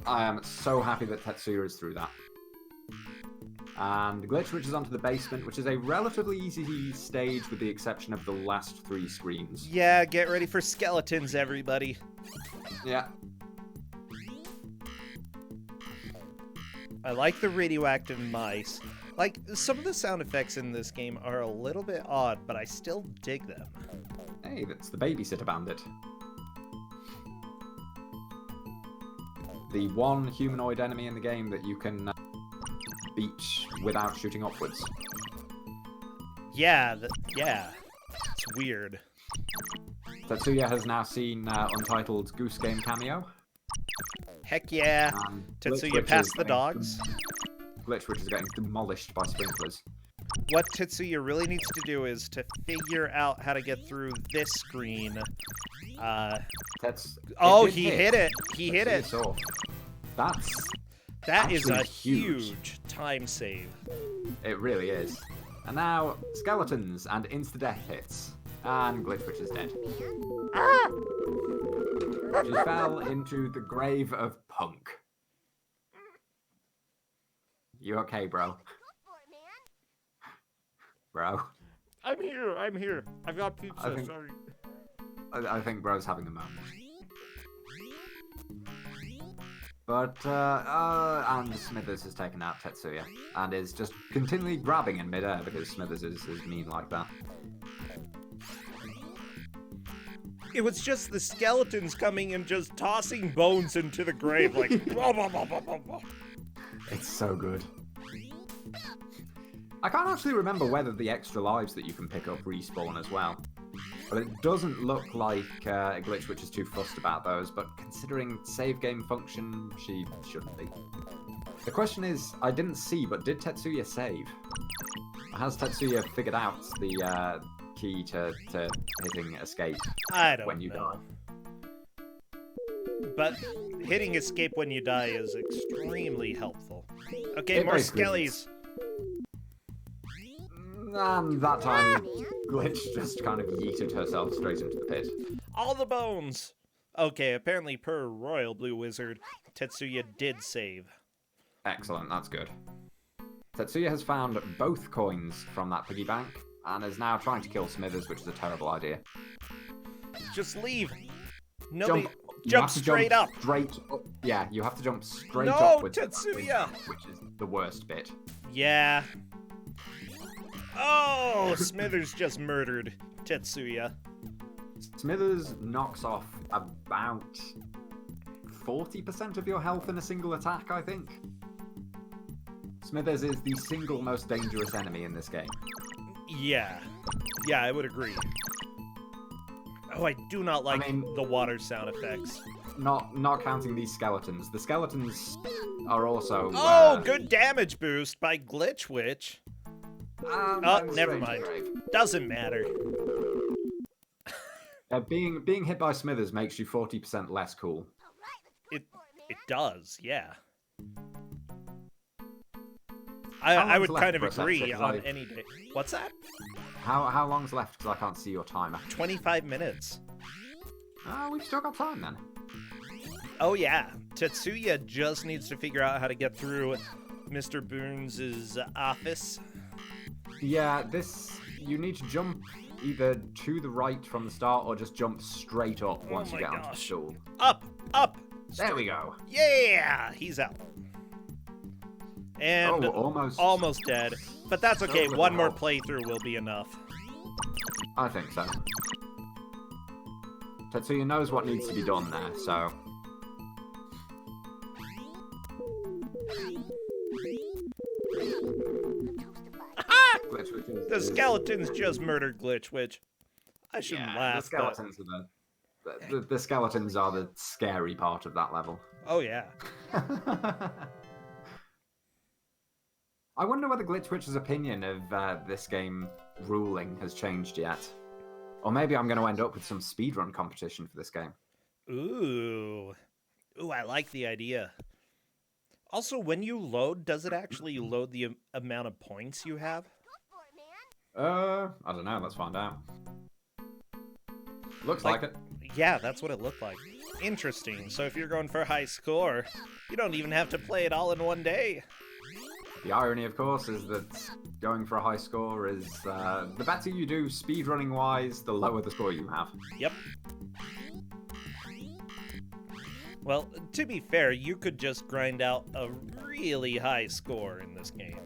I am so happy that Tetsuya is through that. And Glitch Witch is onto the basement, which is a relatively easy stage with the exception of the last 3 screens. Yeah, get ready for skeletons, everybody. Yeah. I like the radioactive mice. Some of the sound effects in this game are a little bit odd, but I still dig them. Hey, that's the babysitter bandit. The one humanoid enemy in the game that you can beat without shooting upwards. Yeah, it's weird. Tetsuya has now seen Untitled Goose Game cameo. Heck yeah. Tetsuya passed the dogs. Glitch Witch is getting demolished by sprinklers. What Tetsuya really needs to do is to figure out how to get through this screen. He hit it. He hit it. That is a huge time save. It really is. And now, skeletons and insta-death hits. And Glitch Witch is dead. She fell into the grave of Punk. You okay, bro? Bro? I'm here. I've got pizza, sorry. I think bro's having a moment. But, and Smithers has taken out Tetsuya, and is just continually grabbing in midair because Smithers is mean like that. It was just the skeletons coming and just tossing bones into the grave, like, blah, blah, blah, blah, blah, blah. It's so good. I can't actually remember whether the extra lives that you can pick up respawn as well. But it doesn't look like Glitch Witch is too fussed about those, but considering save game function, she shouldn't be. The question is, I didn't see, but did Tetsuya save? Has Tetsuya figured out the key to hitting escape when you die? But hitting escape when you die is extremely helpful. Okay, more skellies. And that time, Glitch just kind of yeeted herself straight into the pit. All the bones! Okay, apparently per Royal Blue Wizard, Tetsuya did save. Excellent, that's good. Tetsuya has found both coins from that piggy bank and is now trying to kill Smithers, which is a terrible idea. Just leave. Nobody You jump have to straight up. Straight up. Yeah, you have to jump straight No, up with Tetsuya! which is the worst bit. Yeah. Oh, Smithers just murdered Tetsuya. Smithers knocks off about 40% of your health in a single attack, I think. Smithers is the single most dangerous enemy in this game. Yeah. Yeah, I would agree. Oh, I do not like the water sound effects. Not counting these skeletons. The skeletons are also... Oh, good damage boost by Glitch Witch. Oh, never mind. Doesn't matter. Being hit by Smithers makes you 40% less cool. It does, yeah. I would kind of agree on any day. What's that? How long's left? Because I can't see your timer. 25 minutes. Oh, we've still got time then. Oh yeah, Tetsuya just needs to figure out how to get through Mr. Boons' office. Yeah, you need to jump either to the right from the start or just jump straight up once you get onto the stool. Up! There we go. Yeah! He's out. And almost dead. But that's okay, one more playthrough will be enough. I think so. Tetsuya knows what needs to be done there, so... The skeletons just murdered Glitch Witch. I shouldn't laugh. The skeletons are the scary part of that level. Oh yeah. I wonder whether Glitch Witch's opinion of this game ruling has changed yet. Or maybe I'm going to end up with some speedrun competition for this game. Ooh, I like the idea. Also, when you load, does it actually load the amount of points you have? I don't know. Let's find out. Looks like it. Yeah, that's what it looked like. Interesting. So if you're going for a high score, you don't even have to play it all in one day. The irony, of course, is that going for a high score is the better you do speedrunning-wise, the lower the score you have. Yep. Well, to be fair, you could just grind out a really high score in this game.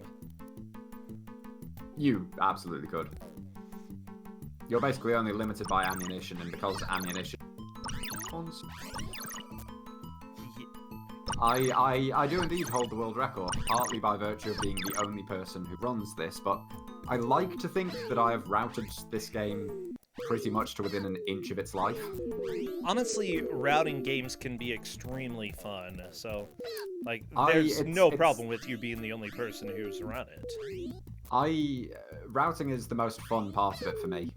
You absolutely could. You're basically only limited by ammunition, and because ammunition... I do indeed hold the world record, partly by virtue of being the only person who runs this, but I like to think that I have routed this game pretty much to within an inch of its life. Honestly, routing games can be extremely fun, so, like, there's no problem with you being the only person who's run it. Routing is the most fun part of it for me,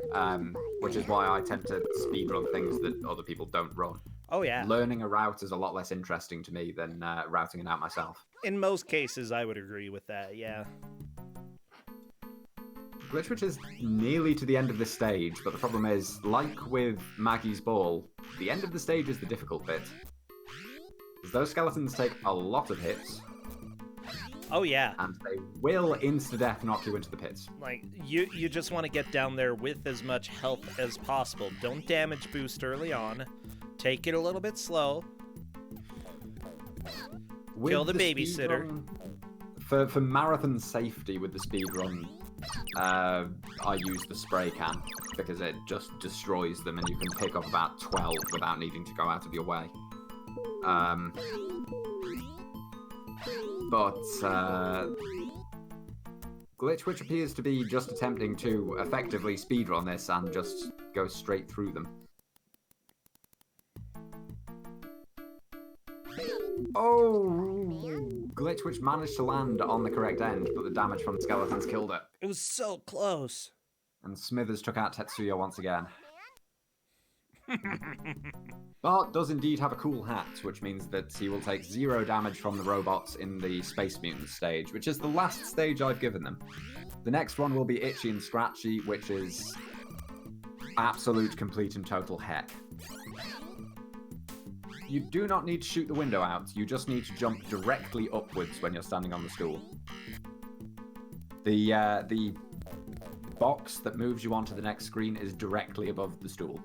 which is why I tend to speedrun things that other people don't run. Oh, yeah. Learning a route is a lot less interesting to me than routing it out myself. In most cases, I would agree with that, yeah. Glitch Witch is nearly to the end of this stage, but the problem is, like with Maggie's Ball, the end of the stage is the difficult bit. Because those skeletons take a lot of hits. Oh, yeah. And they will insta-death knock you into the pits. Like, you just want to get down there with as much health as possible. Don't damage boost early on. Take it a little bit slow. Kill the babysitter. For marathon safety with the speedrun, I use the spray can because it just destroys them and you can pick up about 12 without needing to go out of your way. But Glitch Witch appears to be just attempting to effectively speedrun this and just go straight through them. Oh! Glitch Witch managed to land on the correct end, but the damage from the skeletons killed it. It was so close. And Smithers took out Tetsuya once again. Bart does indeed have a cool hat, which means that he will take 0 damage from the robots in the Space Mutants stage, which is the last stage I've given them. The next one will be Itchy and Scratchy, which is absolute, complete, and total heck. You do not need to shoot the window out, you just need to jump directly upwards when you're standing on the stool. The box that moves you onto the next screen is directly above the stool.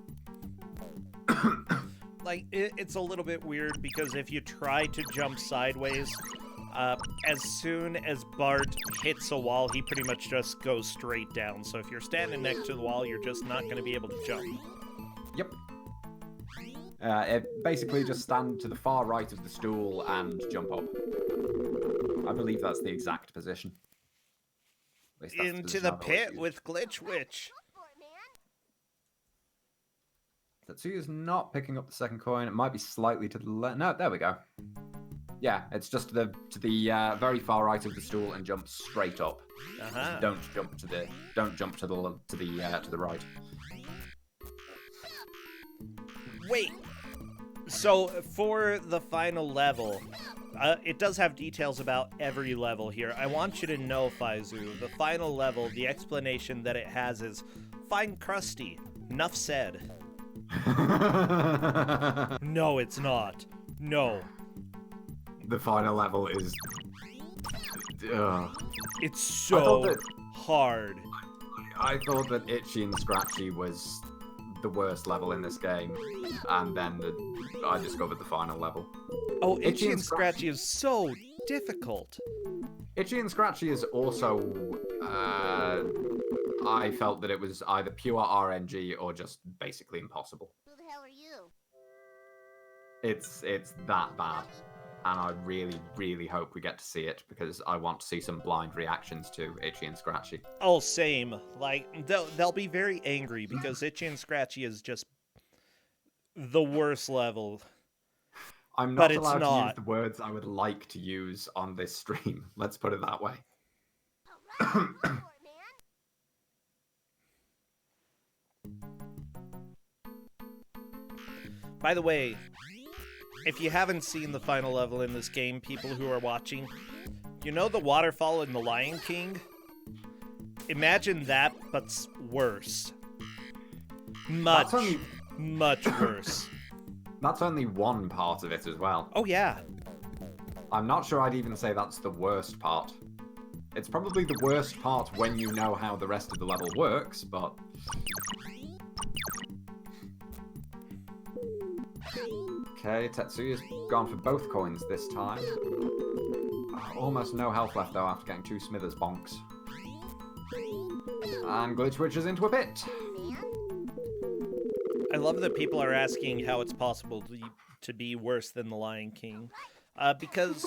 Like, it's a little bit weird because if you try to jump sideways, as soon as Bart hits a wall, he pretty much just goes straight down. So if you're standing next to the wall, you're just not going to be able to jump. Yep. Basically just stand to the far right of the stool and jump up. I believe that's the exact position. At least that's Into position the I've always pit used. with Glitch Witch. Go for it, man. Tetsuya's not picking up the second coin. It might be slightly to the left. No, there we go. Yeah, it's just to the very far right of the stool and jump straight up. Uh-huh. Don't jump to the right. Wait. So for the final level, it does have details about every level here. I want you to know, Faizu, the final level, the explanation that it has is, find Krusty. Nuff said. No, it's not. No. The final level is. It's I thought so that- hard. I thought that Itchy and Scratchy was the worst level in this game, and then I discovered the final level. Oh, Itchy Itchy and and Scratchy is so difficult. Itchy and Scratchy is also. I felt that it was either pure RNG or just basically impossible. Who the hell are you? It's that bad, and I really, really hope we get to see it because I want to see some blind reactions to Itchy and Scratchy. Oh, same. Like, they'll be very angry because Itchy and Scratchy is just the worst level. I'm But not it's allowed to use not. the words I would like to use on this stream. Let's put it that way. All right, go for it, man. By the way, if you haven't seen the final level in this game, people who are watching, you know the waterfall in The Lion King? Imagine that, but worse. Much, much worse. That's only one part of it as well. Oh, yeah. I'm not sure I'd even say that's the worst part. It's probably the worst part when you know how the rest of the level works, but... Okay, Tetsuya's gone for both coins this time. Almost no health left though after getting 2 Smithers bonks. And Glitch Witch is into a pit. I love that people are asking how it's possible to be worse than The Lion King. Because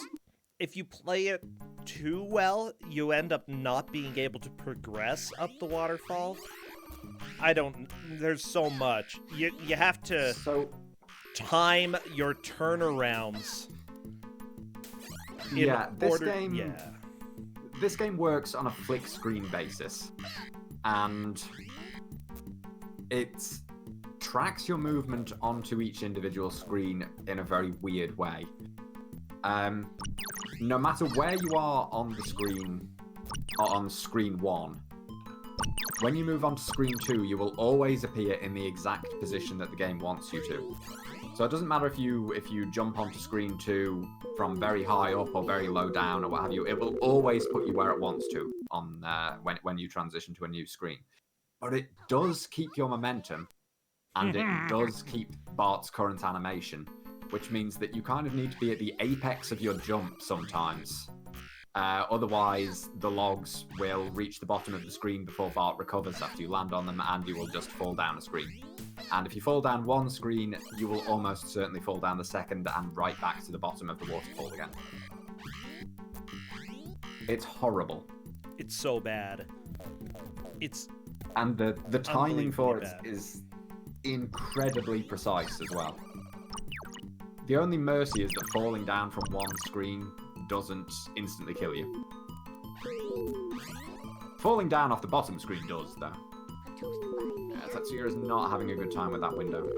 if you play it too well, you end up not being able to progress up the waterfall. There's so much. You have to time your turnarounds. Yeah, this game works on a flick screen basis. And it tracks your movement onto each individual screen in a very weird way. No matter where you are on the screen, or on screen 1, when you move on to screen 2, you will always appear in the exact position that the game wants you to. So it doesn't matter if you jump onto screen 2 from very high up or very low down or what have you, it will always put you where it wants to on when you transition to a new screen. But it does keep your momentum, and it does keep Bart's current animation, which means that you kind of need to be at the apex of your jump sometimes. Otherwise, the logs will reach the bottom of the screen before Bart recovers after you land on them, and you will just fall down a screen. And if you fall down one screen, you will almost certainly fall down the second and right back to the bottom of the waterfall again. It's horrible. It's so bad. And the timing for it bad. is incredibly precise as well. The only mercy is that falling down from one screen doesn't instantly kill you. Falling down off the bottom screen does, though. Tetsuya is not having a good time with that window.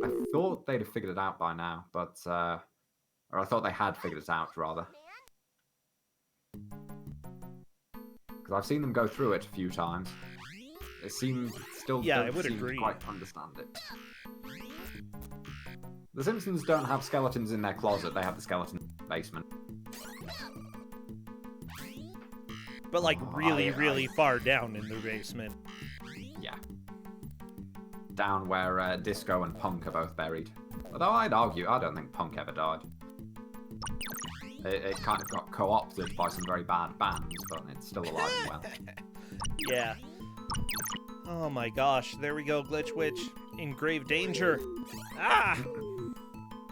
I thought they'd have figured it out by now, but... or I thought they had figured it out, rather. Because I've seen them go through it a few times. They still don't seem to quite understand it. The Simpsons don't have skeletons in their closet, they have the skeleton basement. But like really far down in the basement. Yeah. Down where Disco and Punk are both buried. Although I'd argue, I don't think Punk ever died. It kind of got co-opted by some very bad bands, but it's still alive and well. Yeah. Oh my gosh, there we go, Glitch Witch. In grave danger. Ah!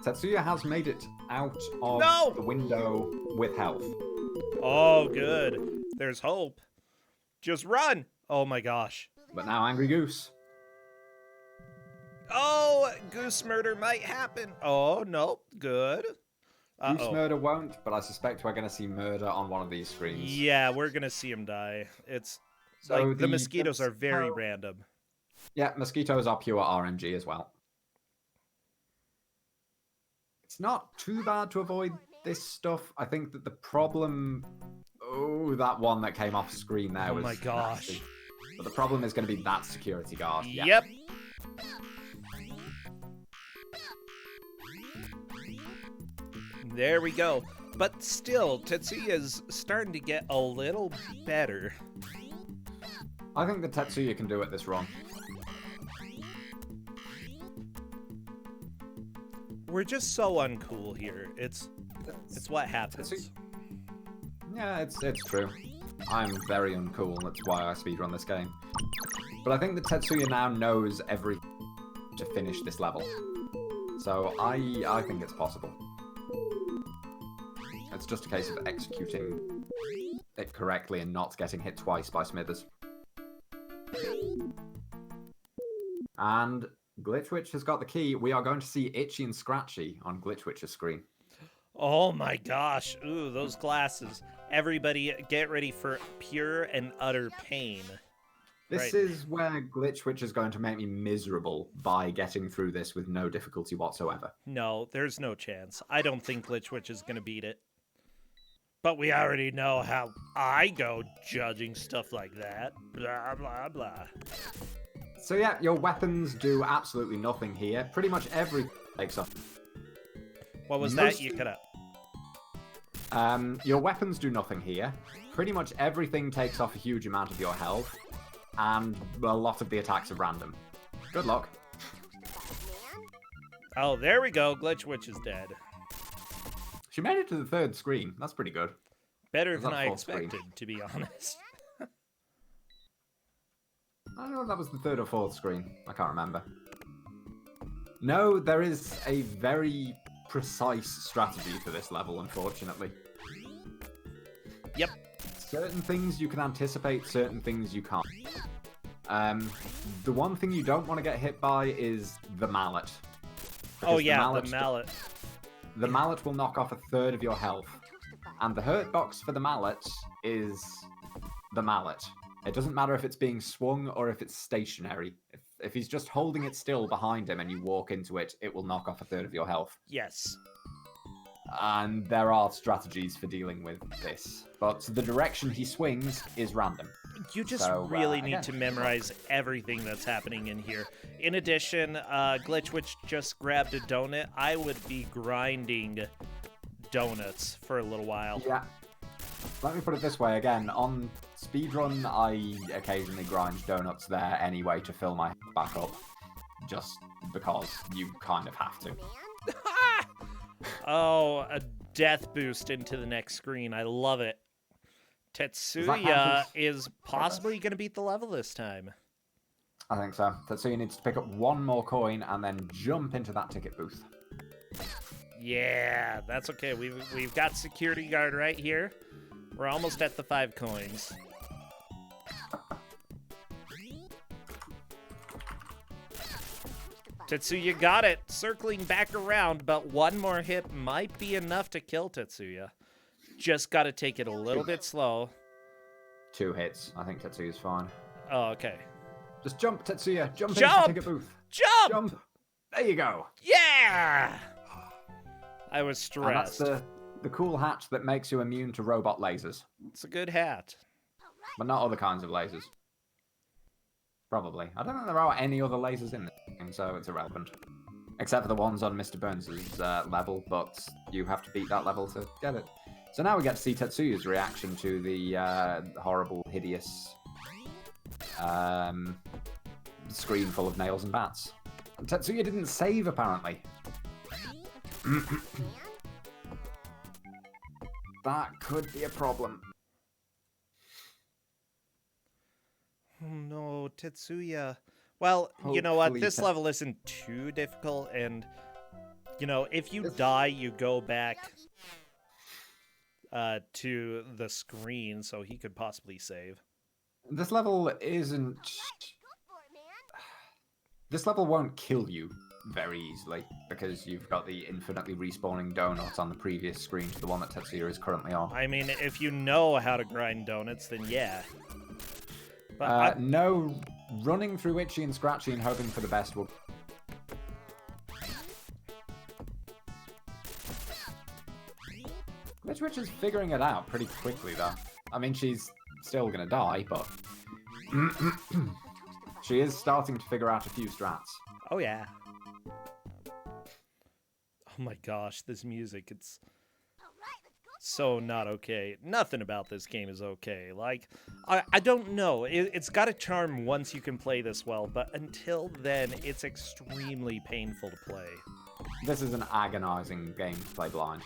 Tetsuya has made it out of the window with health. Oh, good. There's hope. Just run! Oh my gosh. But now Angry Goose. Oh, goose murder might happen. Oh, nope. Good. Goose murder won't, but I suspect we're going to see murder on one of these screens. Yeah, we're going to see him die. It's so like the mosquitoes are very random. Yeah, mosquitoes are pure RNG as well. It's not too bad to avoid this stuff. I think that the problem... Oh, that one that came off screen there was... Oh my gosh. Nasty. But the problem is going to be that security guard. Yeah. Yep. There we go. But still, Tetsuya's starting to get a little better. I think that Tetsuya can do it this run. We're just so uncool here. It's what happens. Yeah, it's true. I'm very uncool, that's why I speedrun this game. But I think that Tetsuya now knows everything to finish this level. So I think it's possible. It's just a case of executing it correctly and not getting hit twice by Smithers. And Glitchwitch has got the key. We are going to see Itchy and Scratchy on Glitchwitch's screen. Oh my gosh. Ooh, those glasses. Everybody get ready for pure and utter pain. This is where Glitchwitch is going to make me miserable by getting through this with no difficulty whatsoever. No, there's no chance. I don't think Glitchwitch is going to beat it. But we already know how I go judging stuff like that. Blah, blah, blah. So yeah, your weapons do absolutely nothing here. Pretty much everything takes off. What was that you cut up? Your weapons do nothing here. Pretty much everything takes off a huge amount of your health. And a lot of the attacks are random. Good luck. Oh, there we go. Glitchwitch is dead. She made it to the third screen. That's pretty good. Better than I expected, to be honest. I don't know if that was the third or fourth screen. I can't remember. No, there is a very precise strategy for this level, unfortunately. Yep. Certain things you can anticipate, certain things you can't. The one thing you don't want to get hit by is the mallet. Oh yeah, the mallet. The mallet will knock off a third of your health. And the hurt box for the mallet is the mallet. It doesn't matter if it's being swung or if it's stationary. If he's just holding it still behind him and you walk into it, it will knock off a third of your health. Yes. And there are strategies for dealing with this. But the direction he swings is random. You just really need to memorize everything that's happening in here. In addition, Glitchwitch just grabbed a donut. I would be grinding donuts for a little while. Yeah. Let me put it this way again. On speedrun, I occasionally grind donuts there anyway to fill my health back up. Just because you kind of have to. Oh, a death boost into the next screen. I love it. Tetsuya is possibly going to beat the level this time. I think so. Tetsuya needs to pick up one more coin and then jump into that ticket booth. Yeah, that's okay. We've got security guard right here. We're almost at the 5 coins. Tetsuya got it. Circling back around, but one more hit might be enough to kill Tetsuya. Just got to take it a little bit slow. 2 hits. I think Tetsuya's fine. Oh, okay. Just jump, Tetsuya. Jump into Jump! the ticket booth. Jump! Jump. There you go. Yeah! I was And that's stressed. the cool hat that makes you immune to robot lasers. It's a good hat. But not other kinds of lasers. Probably. I don't think there are any other lasers in this game, so it's irrelevant. Except for the ones on Mr. Burns' level, but you have to beat that level to get it. So now we get to see Tetsuya's reaction to the horrible, hideous screen full of nails and bats. And Tetsuya didn't save, apparently. That could be a problem. Oh no, Tetsuya. Well, you know what? Hopefully This level isn't too difficult, and, you know, if you die, you go back to the screen, so he could possibly save. This level isn't... Go for it, man. This level won't kill you very easily, because you've got the infinitely respawning donuts on the previous screen to the one that Tetsuya is currently on. I mean, if you know how to grind donuts, then yeah. But No, running through Itchy and Scratchy and hoping for the best will... Glitch is figuring it out pretty quickly, though. I mean, she's still gonna die, but... she is starting to figure out a few strats. oh yeah. Oh my gosh, this music, it's All right, let's go. so not okay. Nothing about this game is okay. Like, I don't know. It's got a charm once you can play this well, but until then, it's extremely painful to play. This is an agonizing game to play blind.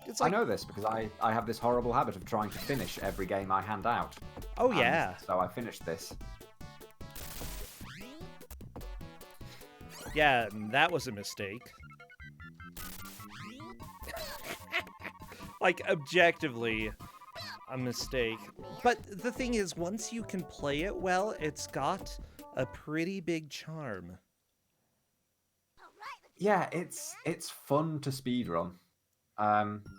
It's like, I know this because I have this horrible habit of trying to finish every game I hand out. oh And yeah. so I finished this. Yeah, that was a mistake. Like, objectively, a mistake. But the thing is, once you can play it well, it's got a pretty big charm. All right, let's Yeah, it's fun to speedrun.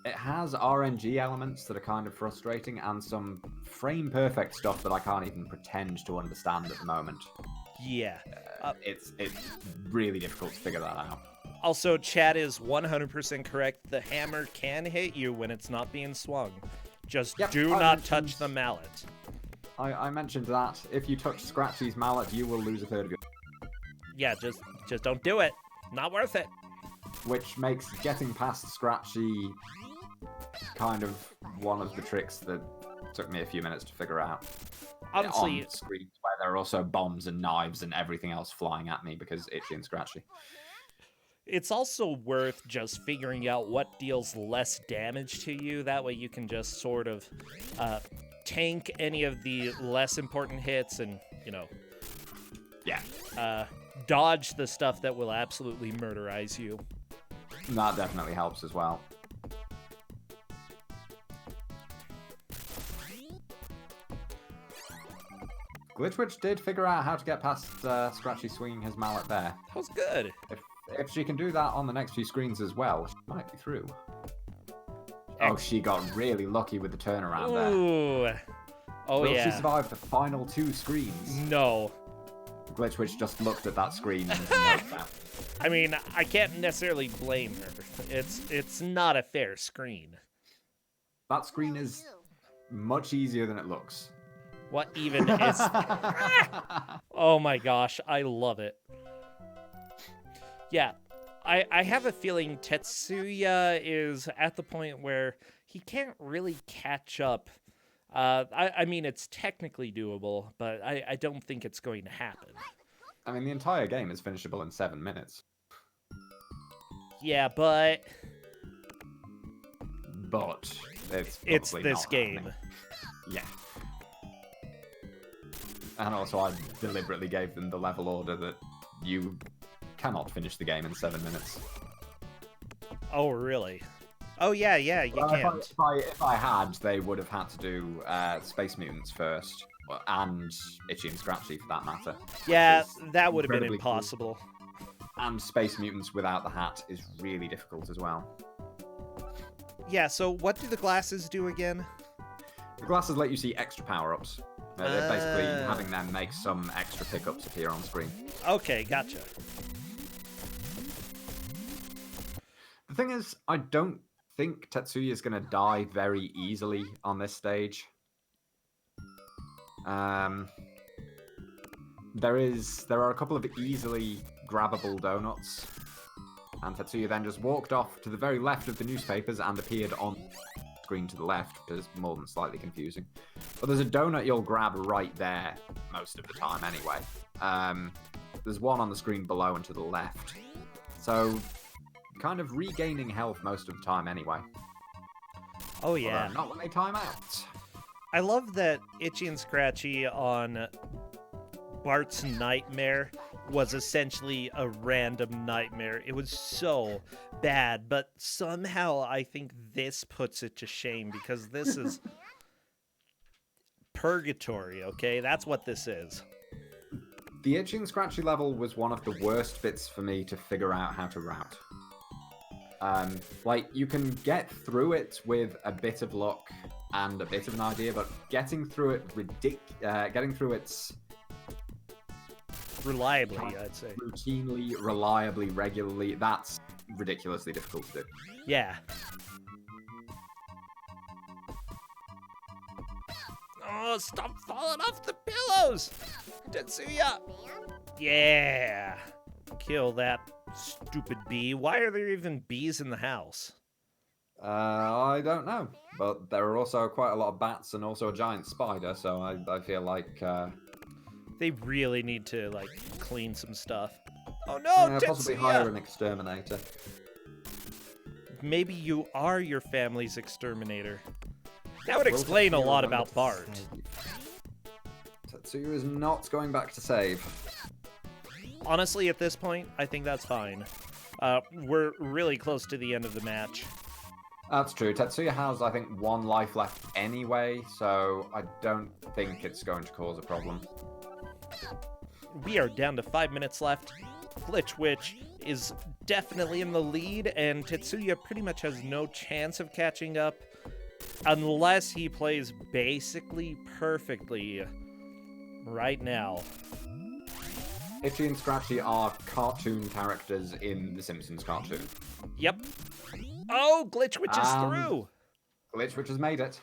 It has RNG elements that are kind of frustrating and some frame perfect stuff that I can't even pretend to understand at the moment. Yeah. It's really difficult to figure that out. Also, Chad is 100% correct. The hammer can hit you when it's not being swung. Just Yep, do I not mentioned- touch the mallet. I mentioned that if you touch Scratchy's mallet, you will lose a third of your... Yeah, just don't do it. Not worth it. Which makes getting past Scratchy kind of one of the tricks that took me a few minutes to figure out. Honestly, On screens where there are also bombs and knives and everything else flying at me because Itchy and Scratchy. it's also worth just figuring out what deals less damage to you. That way you can just sort of tank any of the less important hits and, you know, Yeah, dodge the stuff that will absolutely murderize you. that definitely helps as well. Glitchwitch did figure out how to get past Scratchy swinging his mallet there. That was good. If she can do that on the next few screens as well, she might be through. Oh, she got really lucky with the turnaround there. Ooh. Oh, Will she yeah. survive the final two screens? No. Glitchwitch just looked at that screen and noted that. I mean, I can't necessarily blame her. It's not a fair screen. That screen is much easier than it looks. What even is... Oh my gosh, I love it. Yeah, I have a feeling Tetsuya is at the point where he can't really catch up. I mean, it's technically doable, but I don't think it's going to happen. I mean, the entire game is finishable in 7 minutes. Yeah, but But it's probably this not game. happening. Yeah. And also, I deliberately gave them the level order that you cannot finish the game in 7 minutes. Oh, really? Oh, yeah, you Well, can't. If I had, they would have had to do Space Mutants first, and Itchy and Scratchy for that matter. Yeah, Which is that would have been incredibly cool. impossible. And Space Mutants without the hat is really difficult as well. Yeah, so what do the glasses do again? The glasses let you see extra power-ups. They're basically having them make some extra pickups appear on screen. Okay, gotcha. The thing is, I don't think Tetsuya is going to die very easily on this stage. There are a couple of easily grabbable donuts, and Tetsuya then just walked off to the very left of the newspapers and appeared on screen to the left, which is more than slightly confusing. But there's a donut you'll grab right there most of the time anyway. There's one on the screen below and to the left. So, kind of regaining health most of the time anyway. Oh, yeah. Although not when they time out. I love that Itchy and Scratchy on Bart's Nightmare was essentially a random nightmare. It was so bad, but somehow I think this puts it to shame because this is purgatory, okay? That's what this is. The Itchy and Scratchy level was one of the worst bits for me to figure out how to route. Like, you can get through it with a bit of luck and a bit of an idea, but getting through it Reliably, I'd say. routinely, reliably, regularly, that's ridiculously difficult to do. Yeah. Oh, stop falling off the pillows! Tetsuya! Man. Yeah! Kill that stupid bee. Why are there even bees in the house? I don't know, but there are also quite a lot of bats and also a giant spider, so I feel like They really need to, like, clean some stuff. Oh no, possibly Tetsuya! hire an exterminator. Maybe you are your family's exterminator. That would explain a lot about Bart. Tetsuya is not going back to save. Honestly, at this point, I think that's fine. We're really close to the end of the match. That's true. Tetsuya has, I think, 1 life left anyway, so I don't think it's going to cause a problem. We are down to 5 minutes left. Glitch Witch is definitely in the lead, and Tetsuya pretty much has no chance of catching up unless he plays basically perfectly right now. Itchy and Scratchy are cartoon characters in The Simpsons cartoon. Yep. Oh, Glitch Witch is Um, through! Glitch Witch has made it.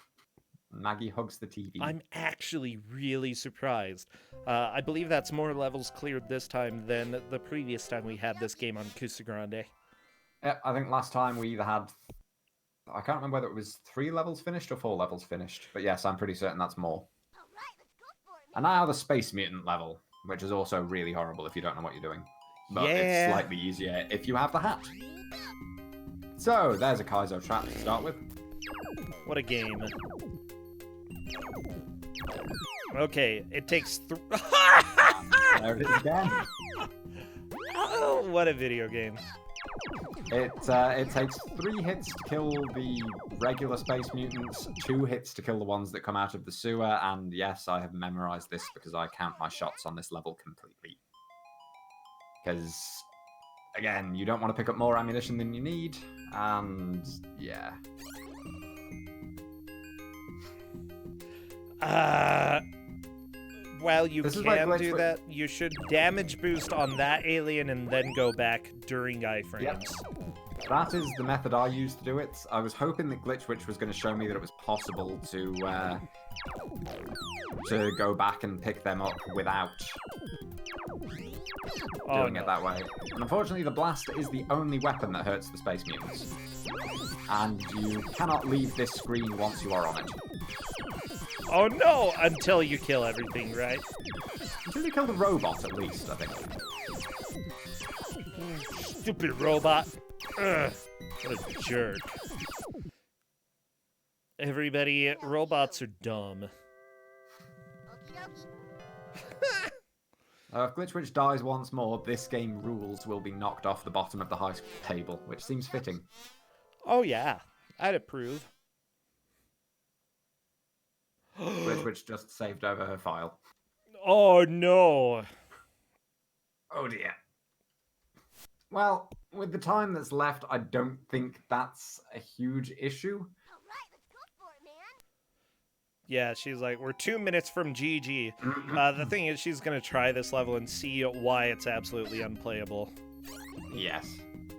Maggie hugs the TV. I'm actually really surprised. I believe that's more levels cleared this time than the previous time we had this game on Kusogr4nde. Yeah, I think last time we either had... I can't remember whether it was 3 levels finished or 4 levels finished. But yes, I'm pretty certain that's more. All right, let's go for it, man. And now the Space Mutant level, which is also really horrible if you don't know what you're doing. But Yeah. it's slightly easier if you have the hat. So, there's a Kaizo trap to start with. What a game. Okay, it takes There it is again. Oh, what a video game. It takes 3 hits to kill the regular Space Mutants, 2 hits to kill the ones that come out of the sewer, and yes, I have memorized this because I count my shots on this level completely. Because, again, you don't want to pick up more ammunition than you need, and yeah. While you This is like can Glitch do Witch- that, you should damage boost on that alien and then go back during iframes. Yep. That is the method I used to do it. I was hoping that Glitch Witch was going to show me that it was possible to go back and pick them up without doing it that way. And unfortunately, the blast is the only weapon that hurts the Space Mutants. And you cannot leave this screen once you are on it. Oh no! Until you kill everything, right? Until you kill the robot, at least, I think. Stupid robot. Ugh, what a jerk. Everybody, robots are dumb. Okie dokie. If Glitch Witch dies once more, this game rules will be knocked off the bottom of the high school table, which seems fitting. Oh yeah, I'd approve. Glitch Witch just saved over her file. Oh no. Oh dear. Well, with the time that's left, I don't think that's a huge issue. All right, let's go for it, man. Yeah, she's like, we're 2 minutes from GG. Mm-hmm. The thing is, she's gonna try this level and see why it's absolutely unplayable. Yes.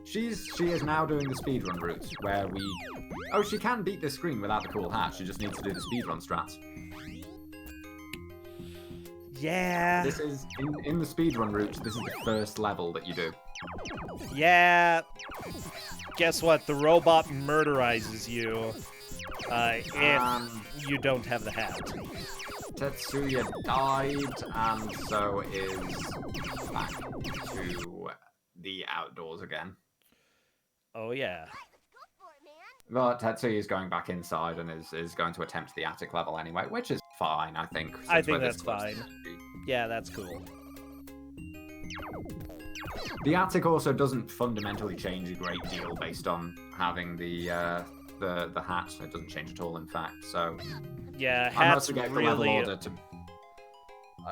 She is now doing the speedrun route, where we... Oh, she can beat this screen without the cool hat, she just needs to do the speedrun strats. Yeah. This is, in the speedrun route, this is the first level that you do. Yeah. Guess what? The robot murderizes you if you don't have the hat. Tetsuya died, and so is back to the outdoors again. Oh, yeah. Right, let's go for it, man. But Tetsuya is going back inside and is going to attempt the attic level anyway, which is fine, I think. I since think we're this that's close to fine. the end. Yeah, that's cool. The attic also doesn't fundamentally change a great deal based on having the hat. It doesn't change at all, in fact. So Yeah, I hats mostly gave the level really... order to.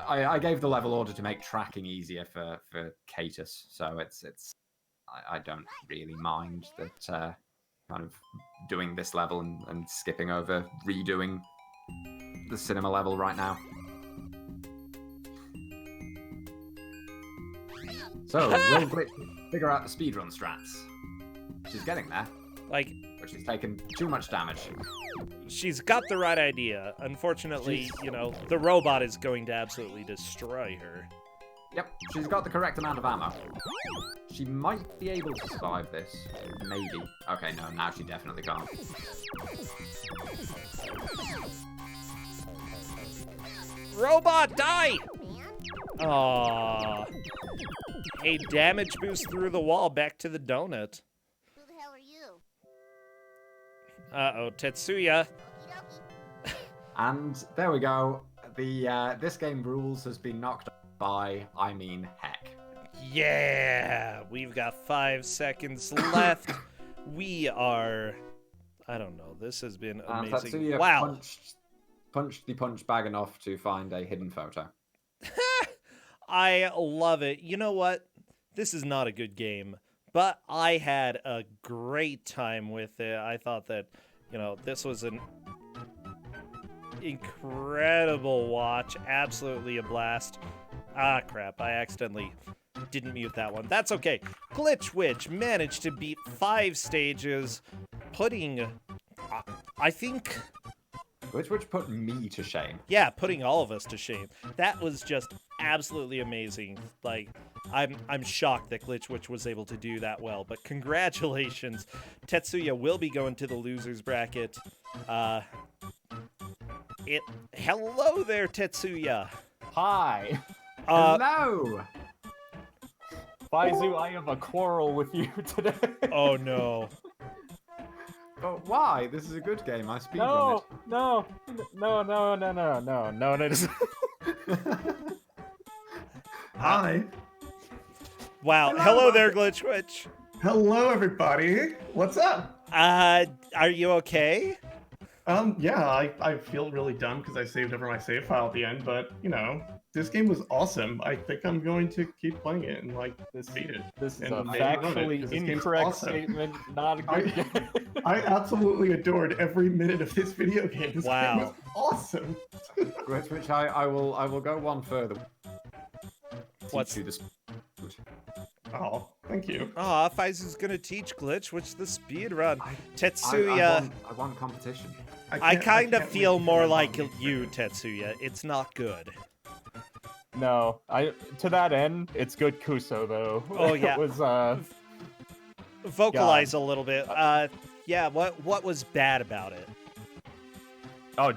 I gave the level order to make tracking easier for Catus, so it's. I don't really mind that kind of doing this level and skipping over redoing the cinema level right now. So, will Glitch figure out the speedrun strats? She's getting there, Like, but she's taken too much damage. she's got the right idea. Unfortunately, you know, the robot is going to absolutely destroy her. Yep, she's got the correct amount of ammo. She might be able to survive this. Maybe. Okay, no, now she definitely can't. Robot, die! Man. Aww. A damage boost through the wall back to the donut. Who the hell are you? Uh-oh, Tetsuya. Okie dokie. And there we go. The this game rules has been knocked by, I mean, heck. Yeah! We've got 5 seconds left. We are... I don't know. This has been And amazing. Tetsuya Wow. punched the punch bag enough to find a hidden photo. I love it. You know what? This is not a good game, but I had a great time with it. I thought that, you know, this was an incredible watch. Absolutely a blast. Ah, crap. I accidentally didn't mute that one. That's okay. Glitch Witch managed to beat 5 stages, putting, I think... Which put me to shame. Yeah, putting all of us to shame. That was just absolutely amazing. Like, I'm shocked that Glitch Witch was able to do that well, but congratulations. Tetsuya will be going to the losers bracket. Hello there, Tetsuya. Hi. Hello! Faizu, I have a quarrel with you today. Oh no. But why? This is a good game. I speedrun it. No. Hi. Wow. Hello there, Glitch Witch. Hello, everybody. What's up? Are you okay? Yeah, I feel really dumb because I saved over my save file at the end, but, you know, this game was awesome. I think I'm going to keep playing it and, like, beat it. This is And a maybe run it, 'cause factually this game's incorrect awesome. statement, not a good game. I absolutely adored every minute of this video game. This Wow. game was awesome. Which I will go one further. What's- Teach you this. Oh, thank you. Aw, Faizu's gonna teach Glitch Witch the speed run. I Tetsuya, won competition. I kind of can't feel wait to more run like on you, Tetsuya. It's not good. No, to that end, it's good Kuso though. Oh, yeah. It was Vocalize a little bit. Yeah, what was bad about it?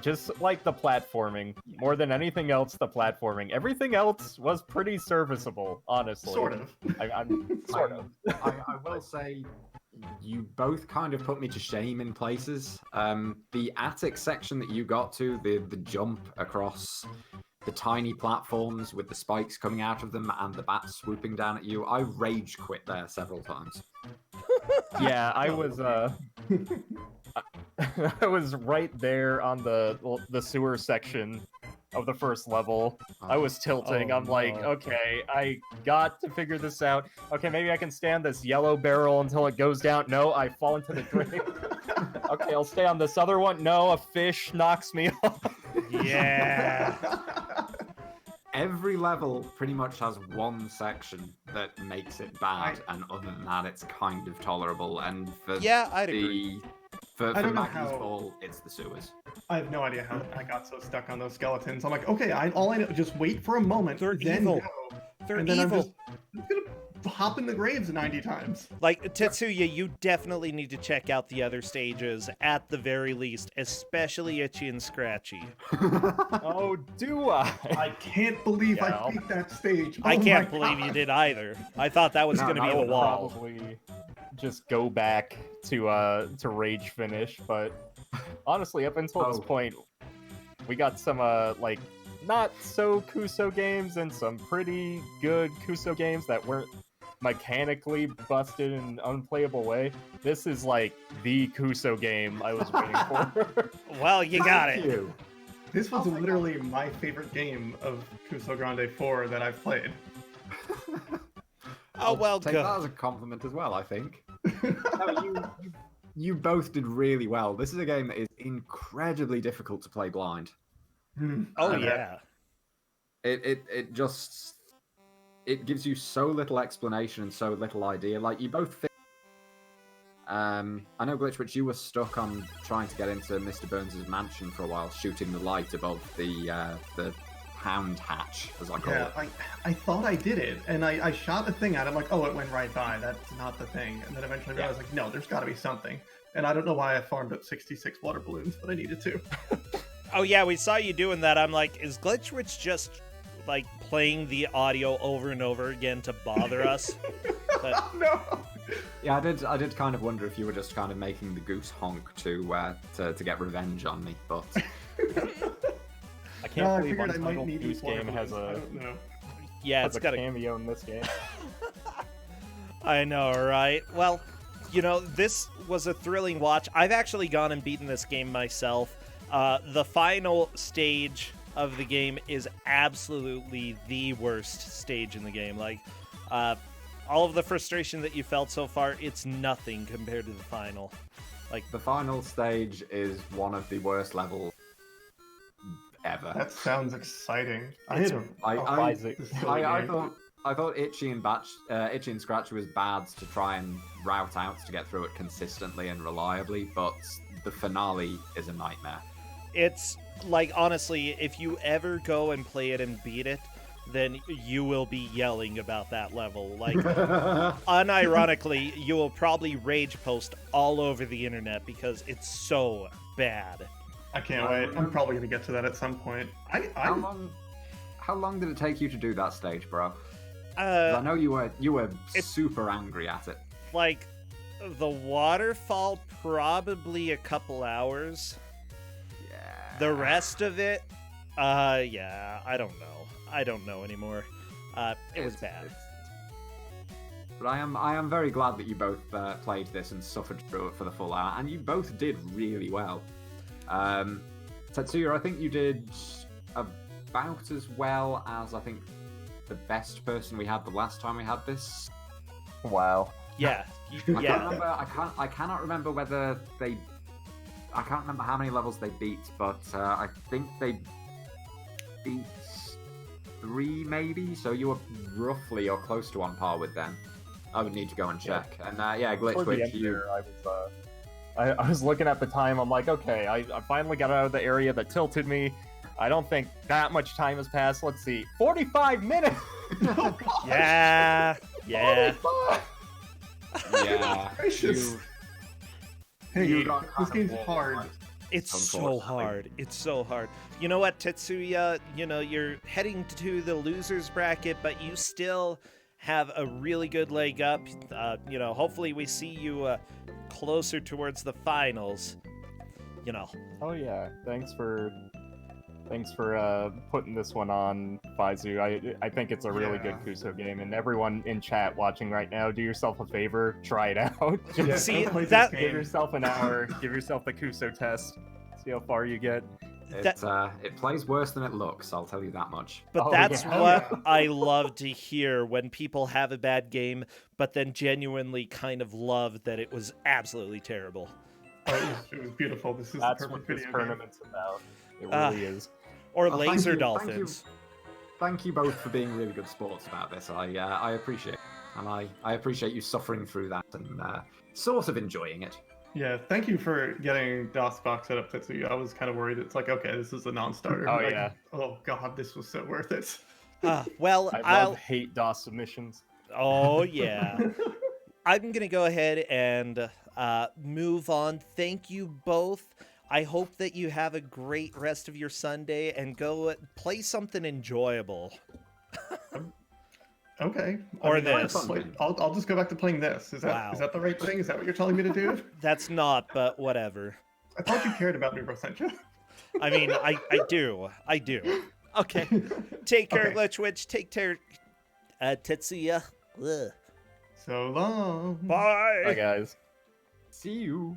just like the platforming. More than anything else, the platforming. Everything else was pretty serviceable, honestly. Sort of. I'm sort of. I will say, you both kind of put me to shame in places. The attic section that you got to, the jump across the tiny platforms with the spikes coming out of them and the bats swooping down at you, I rage quit there several times. Yeah, I was I was right there on the sewer section of the first level. I was tilting. Oh, I'm like, no. okay, I got to figure this out. Okay, maybe I can stand this yellow barrel until it goes down. No, I fall into the drain. Okay, I'll stay on this other one. No, a fish knocks me off. Yeah. Every level pretty much has one section that makes it bad, and other than that, it's kind of tolerable. And for Yeah, I'd agree. For I don't know Maggie's how- ball, it's the sewers. I have no idea how I got so stuck on those skeletons. I'm like, okay, all I know, just wait for a moment, They're then evil. go. They're and then evil. I'm gonna hop in the graves 90 times. Like, Tetsuya, you definitely need to check out the other stages at the very least, especially Itchy and Scratchy. Oh, do I? I can't believe Yeah, I beat that stage. I Oh can't my believe God. you did either. I thought that was No, going to no, be I the would wall. probably just go back to rage finish, but honestly, up until this Oh. point, we got some like not so Kuso games and some pretty good Kuso games that weren't mechanically busted in an unplayable way. This is like the Kuso game I was waiting for. Well, you got Thank it. you. This was literally my favorite game of Kusogr4nde 4 that I've played. Oh, well, Take good. that as a compliment as well, I think. No, you both did really well. This is a game that is incredibly difficult to play blind. Oh, I bet. yeah. It just it gives you so little explanation and so little idea. Like you both think. I know Glitchwitch, you were stuck on trying to get into Mr. Burns' mansion for a while, shooting the light above the hound hatch, as I call Yeah, it. I thought I did it, and I shot the thing at it. I'm like, oh, it went right by. That's not the thing. And then eventually I realized, like, no, there's got to be something. And I don't know why I farmed up 66 water balloons, but I needed to. Oh, yeah, we saw you doing that. I'm like, is Glitchwitch just, like, playing the audio over and over again to bother us? But No. Yeah, I did kind of wonder if you were just kind of making the goose honk to get revenge on me, but I can't I believe figured I might Untitled need Goose water Game has balloons. I a don't know. yeah, has it's a got a cameo in this game. I know, right? Well, you know, this was a thrilling watch. I've actually gone and beaten this game myself. The final stage of the game is absolutely the worst stage in the game. Like, all of the frustration that you felt so far, it's nothing compared to the final. Like, the final stage is one of the worst levels ever. That sounds exciting. It's- I thought Itchy and Scratchy was bad to try and route out to get through it consistently and reliably, but the finale is a nightmare. it's like, honestly, if you ever go and play it and beat it, then you will be yelling about that level. Like, unironically, you will probably rage post all over the internet because it's so bad. I can't wait. I'm probably going to get to that at some point. How long did it take you to do that stage, bro? 'Cause I know you were it's- super angry at it. Like, the waterfall, probably a couple hours. Yeah. The rest of it, yeah, I don't know. I don't know anymore. It was bad. But I am very glad that you both played this and suffered through it for the full hour, and you both did really well. Tetsuya, I think you did about as well as I think the best person we had the last time we had this. Wow. Yeah, I can't yeah. remember. I cannot remember whether they. I can't remember how many levels they beat, but I think they beat 3 maybe. So you were roughly or close to on par with them. I would need to go and check. And yeah, Toward the Glitchwitch, end you. there, I was looking at the time. I'm like, okay, I finally got out of the area that tilted me. I don't think that much time has passed. Let's see, 45 minutes. Oh, gosh. Yeah, yeah. 45! Yeah. Gracious. you- Hey, you got this kind of game's walled hard. on. It's so Unfortunately. hard. It's so hard. You know what, Tetsuya? You know, you're heading to the losers bracket, but you still have a really good leg up. You know, hopefully we see you closer towards the finals. You know. Oh yeah, thanks for putting this one on, Faizu. I think it's a really good Yeah. Kuso game, and everyone in chat watching right now, do yourself a favor, try it out. Yeah, See, don't play this that- game. Give yourself an hour, give yourself the Kuso test, see how far you get. It plays worse than it looks. I'll tell you that much. But Oh, that's yeah. what Yeah. I love to hear when people have a bad game, but then genuinely kind of love that it was absolutely terrible. Oh, it was beautiful. This is That's the what perfect this video game. tournament's about. It Ah. really is. Or Thank laser you, dolphins. Thank you both for being really good sports about this. I appreciate it. And I appreciate you suffering through that and sort of enjoying it. Yeah, thank you for getting DOSBox set up, Tetsuya. I was kind of worried. It's like, okay, this is a non-starter. Oh, Like, yeah. oh god, this was so worth it. Well, I love hate DOS submissions. Oh, yeah. I'm going to go ahead and move on. Thank you both. I hope that you have a great rest of your Sunday and go play something enjoyable. Okay. Or I this. I'll just go back to playing this. Is that Wow. is that the right thing? Is that what you're telling me to do? That's not, but whatever. I thought you cared about me, Rosencha. I mean, I do. I do. Okay. Take care, Okay. Glitchwitch. Take care, Tetsuya. Ugh. So long. Bye. Bye, guys. See you.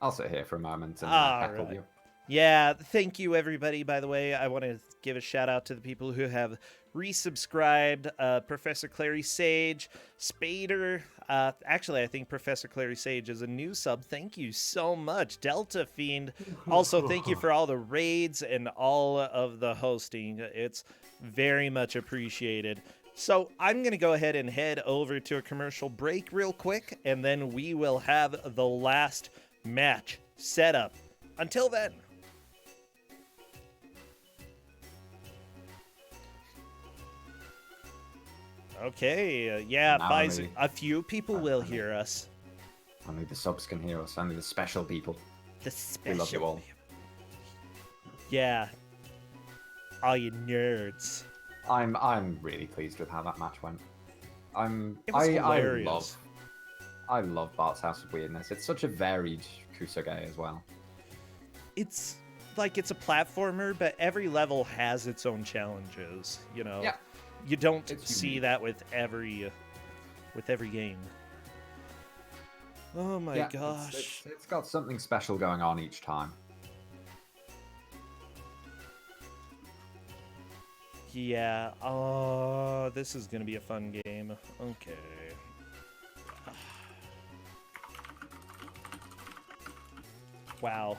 I'll sit here for a moment and All heckle right. you. Yeah, thank you, everybody. By the way, I want to give a shout out to the people who have resubscribed. Professor Clary Sage, Spader. Actually, I think Professor Clary Sage is a new sub. Thank you so much. Delta Fiend. Also, thank you for all the raids and all of the hosting. It's very much appreciated. So I'm going to go ahead and head over to a commercial break real quick, and then we will have the last match set up. Until then. Okay, yeah, Now Pfizer, only- a few people will hear us. Only the subs can hear us. Only the special people. The We love you special. all. Yeah. All you nerds. I'm really pleased with how that match went. It was I hilarious. love Bart's House of Weirdness. It's such a varied Kusogr as well. It's like it's a platformer, but every level has its own challenges, you know. Yeah. You don't It's see unique. that with every game. Oh my Yeah, gosh. it's got something special going on each time. Yeah. Oh, this is going to be a fun game. Okay. Wow.